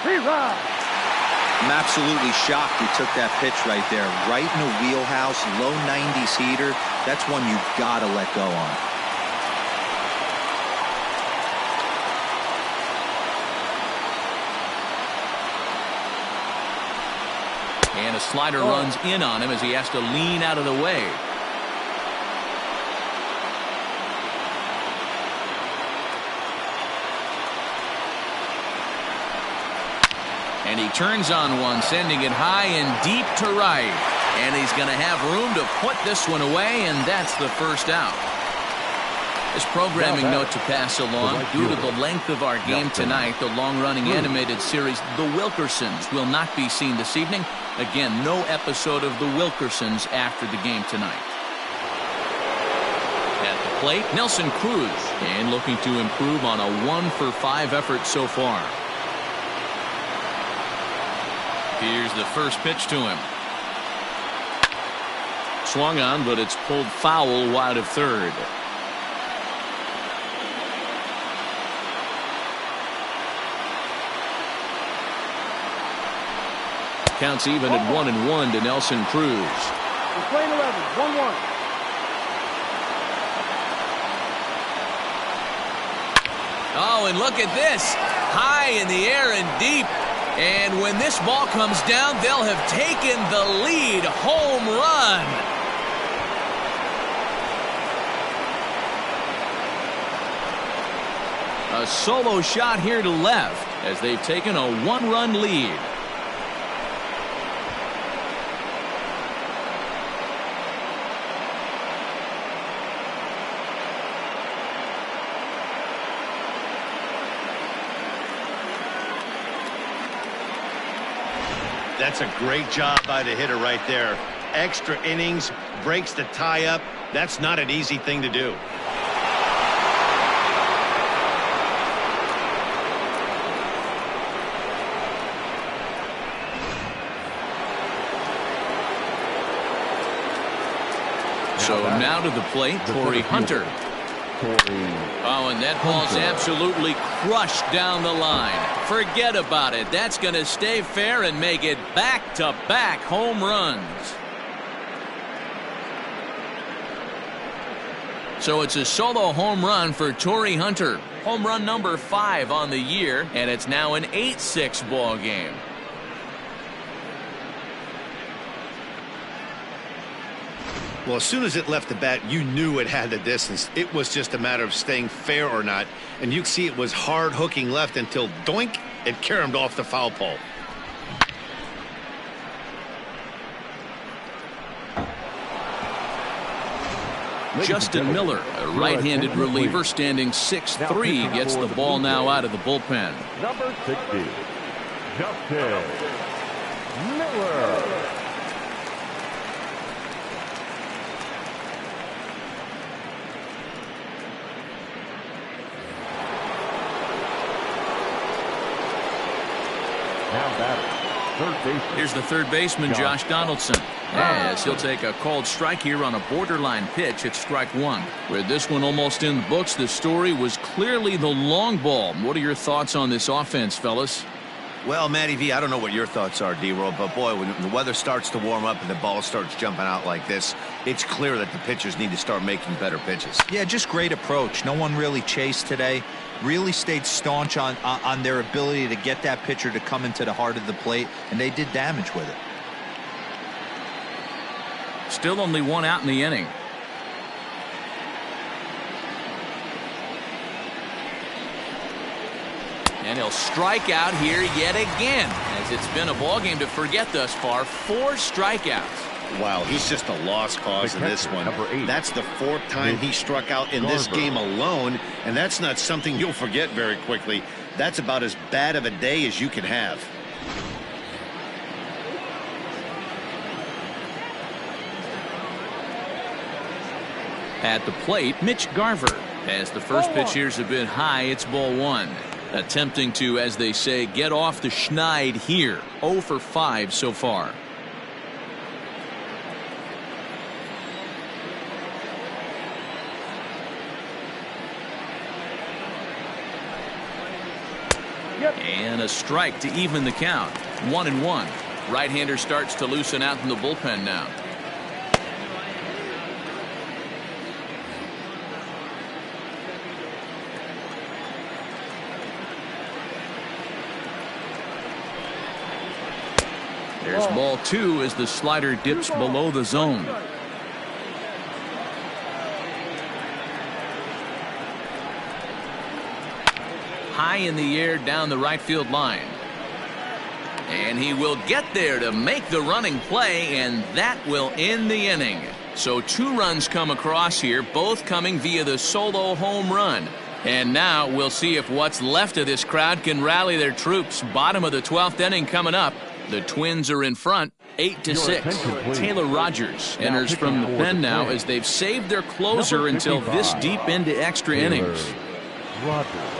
I'm absolutely shocked he took that pitch right there. Right in the wheelhouse, low 90s heater. That's one you've got to let go on. And a slider runs in on him as he has to lean out of the way. And he turns on one, sending it high and deep to right. And he's going to have room to put this one away, and that's the first out. This programming note to pass along. Due to the length of our game tonight, the long-running animated series The Wilkersons will not be seen this evening. Again, no episode of The Wilkersons after the game tonight. At the plate, Nelson Cruz, and looking to improve on a 1-for-5 effort so far. Here's the first pitch to him. Swung on, but it's pulled foul wide of third. Counts even at 1-1 to Nelson Cruz. We're playing 11, 1-1. Oh, and look at this. High in the air and deep. And when this ball comes down, they'll have taken the lead. Home run. A solo shot here to left as they've taken a 1-run lead. That's a great job by the hitter right there. Extra innings, breaks the tie up. That's not an easy thing to do. So now to the plate, Torii Hunter. Oh, and that ball's absolutely crushed down the line. Forget about it. That's going to stay fair and make it back-to-back home runs. So it's a solo home run for Torii Hunter. Home run number 5 on the year, and it's now an 8-6 ball game. Well, as soon as it left the bat, you knew it had the distance. It was just a matter of staying fair or not. And you can see it was hard hooking left until doink, it caromed off the foul pole. Justin Miller, a right-handed reliever standing 6'3", gets the ball now out of the bullpen. Number 60, Justin Miller. Here's the third baseman, Josh Donaldson, as he'll take a called strike here on a borderline pitch at strike 1. With this one almost in the books, the story was clearly the long ball. What are your thoughts on this offense, fellas? Well, Matty V, I don't know what your thoughts are, D-Roll, but boy, when the weather starts to warm up and the ball starts jumping out like this, it's clear that the pitchers need to start making better pitches. Yeah, just great approach. No one really chased today. Really stayed staunch on their ability to get that pitcher to come into the heart of the plate, and they did damage with it. Still only one out in the inning. And he'll strike out here yet again, as it's been a ball game to forget thus far. 4 strikeouts. Wow, he's just a lost cause in this one. That's the 4th time he struck out in this game alone, and that's not something you'll forget very quickly. That's about as bad of a day as you can have. At the plate, Mitch Garver. As the first pitch here's a bit high, it's ball 1. Attempting to, as they say, get off the schneid here. 0 for 5 so far. And a strike to even the count. 1-1. Right-hander starts to loosen out in the bullpen now. There's ball 2 as the slider dips below the zone. High in the air down the right field line. And he will get there to make the running play, and that will end the inning. So 2 runs come across here, both coming via the solo home run. And now we'll see if what's left of this crowd can rally their troops. Bottom of the 12th inning coming up. The Twins are in front, 8-6. Taylor Rogers enters from the pen now as they've saved their closer until this deep into extra innings. Rogers.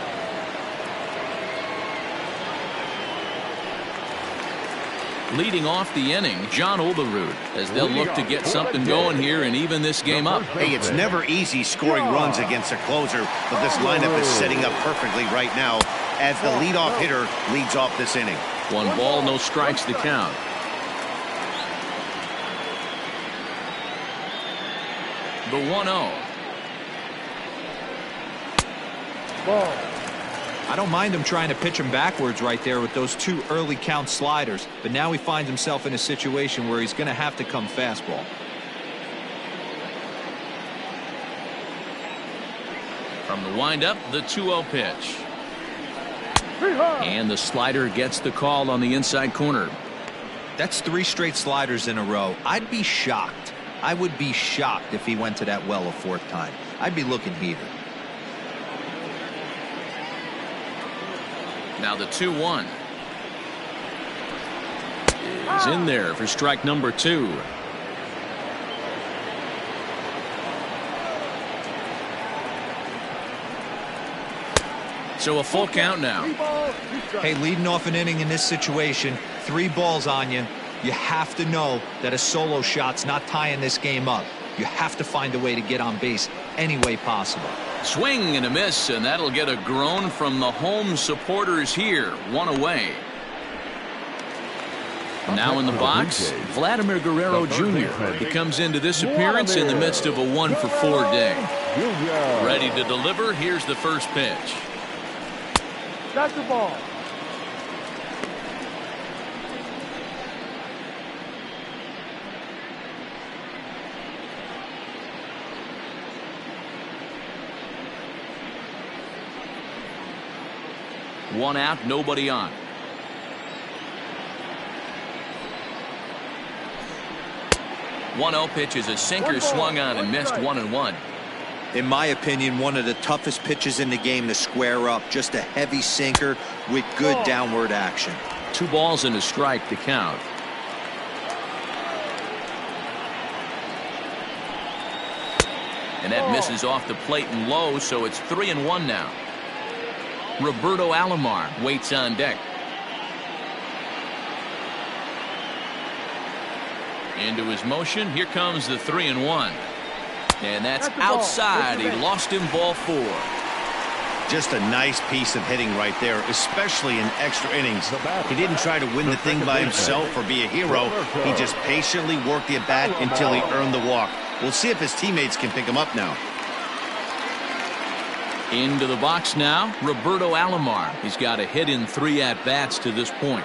Leading off the inning, John Olerud, as they'll look to get something going here and even this game up. Hey, it's never easy scoring runs against a closer, but this lineup is setting up perfectly right now as the leadoff hitter leads off this inning. 1 ball, no strikes to count. The 1-0. Ball. I don't mind him trying to pitch him backwards right there with those 2 early count sliders, but now he finds himself in a situation where he's going to have to come fastball. From the windup, the 2-0 pitch. And the slider gets the call on the inside corner. That's 3 straight sliders in a row. I'd be shocked. I would be shocked if he went to that well a 4th time. I'd be looking heated. Now the 2-1 is in there for strike number 2. So a full count now. Hey, leading off an inning in this situation, 3 balls on you. You have to know that a solo shot's not tying this game up. You have to find a way to get on base any way possible. Swing and a miss, and that'll get a groan from the home supporters here. 1 away. Now in the box, Vladimir Guerrero Jr. He comes into this appearance in the midst of a 1-for-4 day. Ready to deliver. Here's the first pitch. That's the ball. One out, nobody on. One 0 pitch is a sinker swung on and missed 1-1. In my opinion, one of the toughest pitches in the game to square up. Just a heavy sinker with good downward action. 2 balls and a strike to count. And that misses off the plate and low, so it's 3-1 now. Roberto Alomar waits on deck. Into his motion. Here comes the 3-1. And that's outside. He lost him, ball 4. Just a nice piece of hitting right there, especially in extra innings. He didn't try to win the thing by himself or be a hero. He just patiently worked the at-bat until he earned the walk. We'll see if his teammates can pick him up now. Into the box now, Roberto Alomar. He's got a hit in 3 at-bats to this point.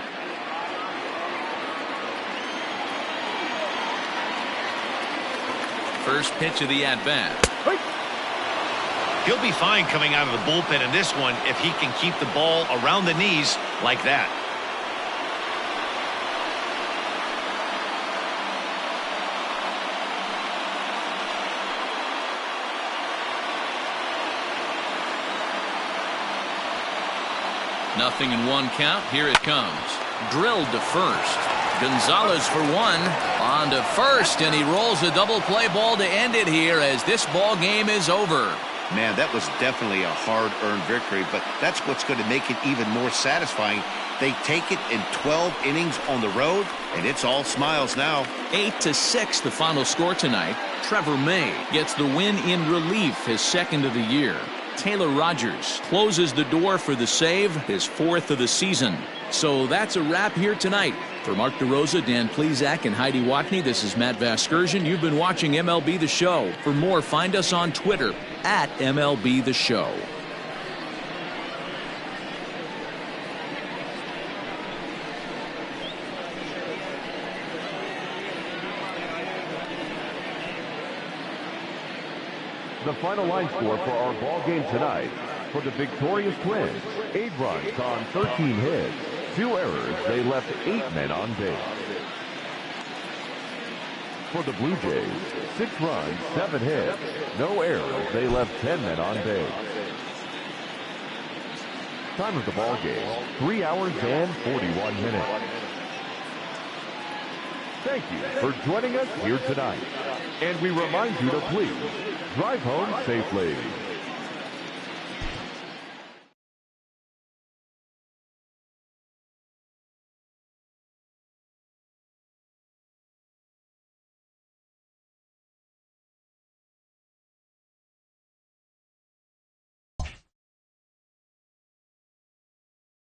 First pitch of the at-bat. He'll be fine coming out of the bullpen in this one if he can keep the ball around the knees like that. Nothing in 1 count. Here it comes. Drilled to first. Gonzalez for 1. On to first, and he rolls a double play ball to end it here as this ball game is over. Man, that was definitely a hard-earned victory, but that's what's going to make it even more satisfying. They take it in 12 innings on the road, and it's all smiles now. 8-6 the final score tonight. Trevor May gets the win in relief, his 2nd of the year. Taylor Rogers closes the door for the save, his 4th of the season. So that's a wrap here tonight. For Mark DeRosa, Dan Plezak, and Heidi Watney, this is Matt Vasgersian. You've been watching MLB The Show. For more, find us on Twitter at MLB The Show. The final line score for our ball game tonight. For the victorious Twins, 8 runs on 13 hits, 2 errors. They left 8 men on base. For the Blue Jays, 6 runs, 7 hits, no errors. They left 10 men on base. Time of the ball game, 3 hours and 41 minutes. Thank you for joining us here tonight. And we remind you to please drive home safely.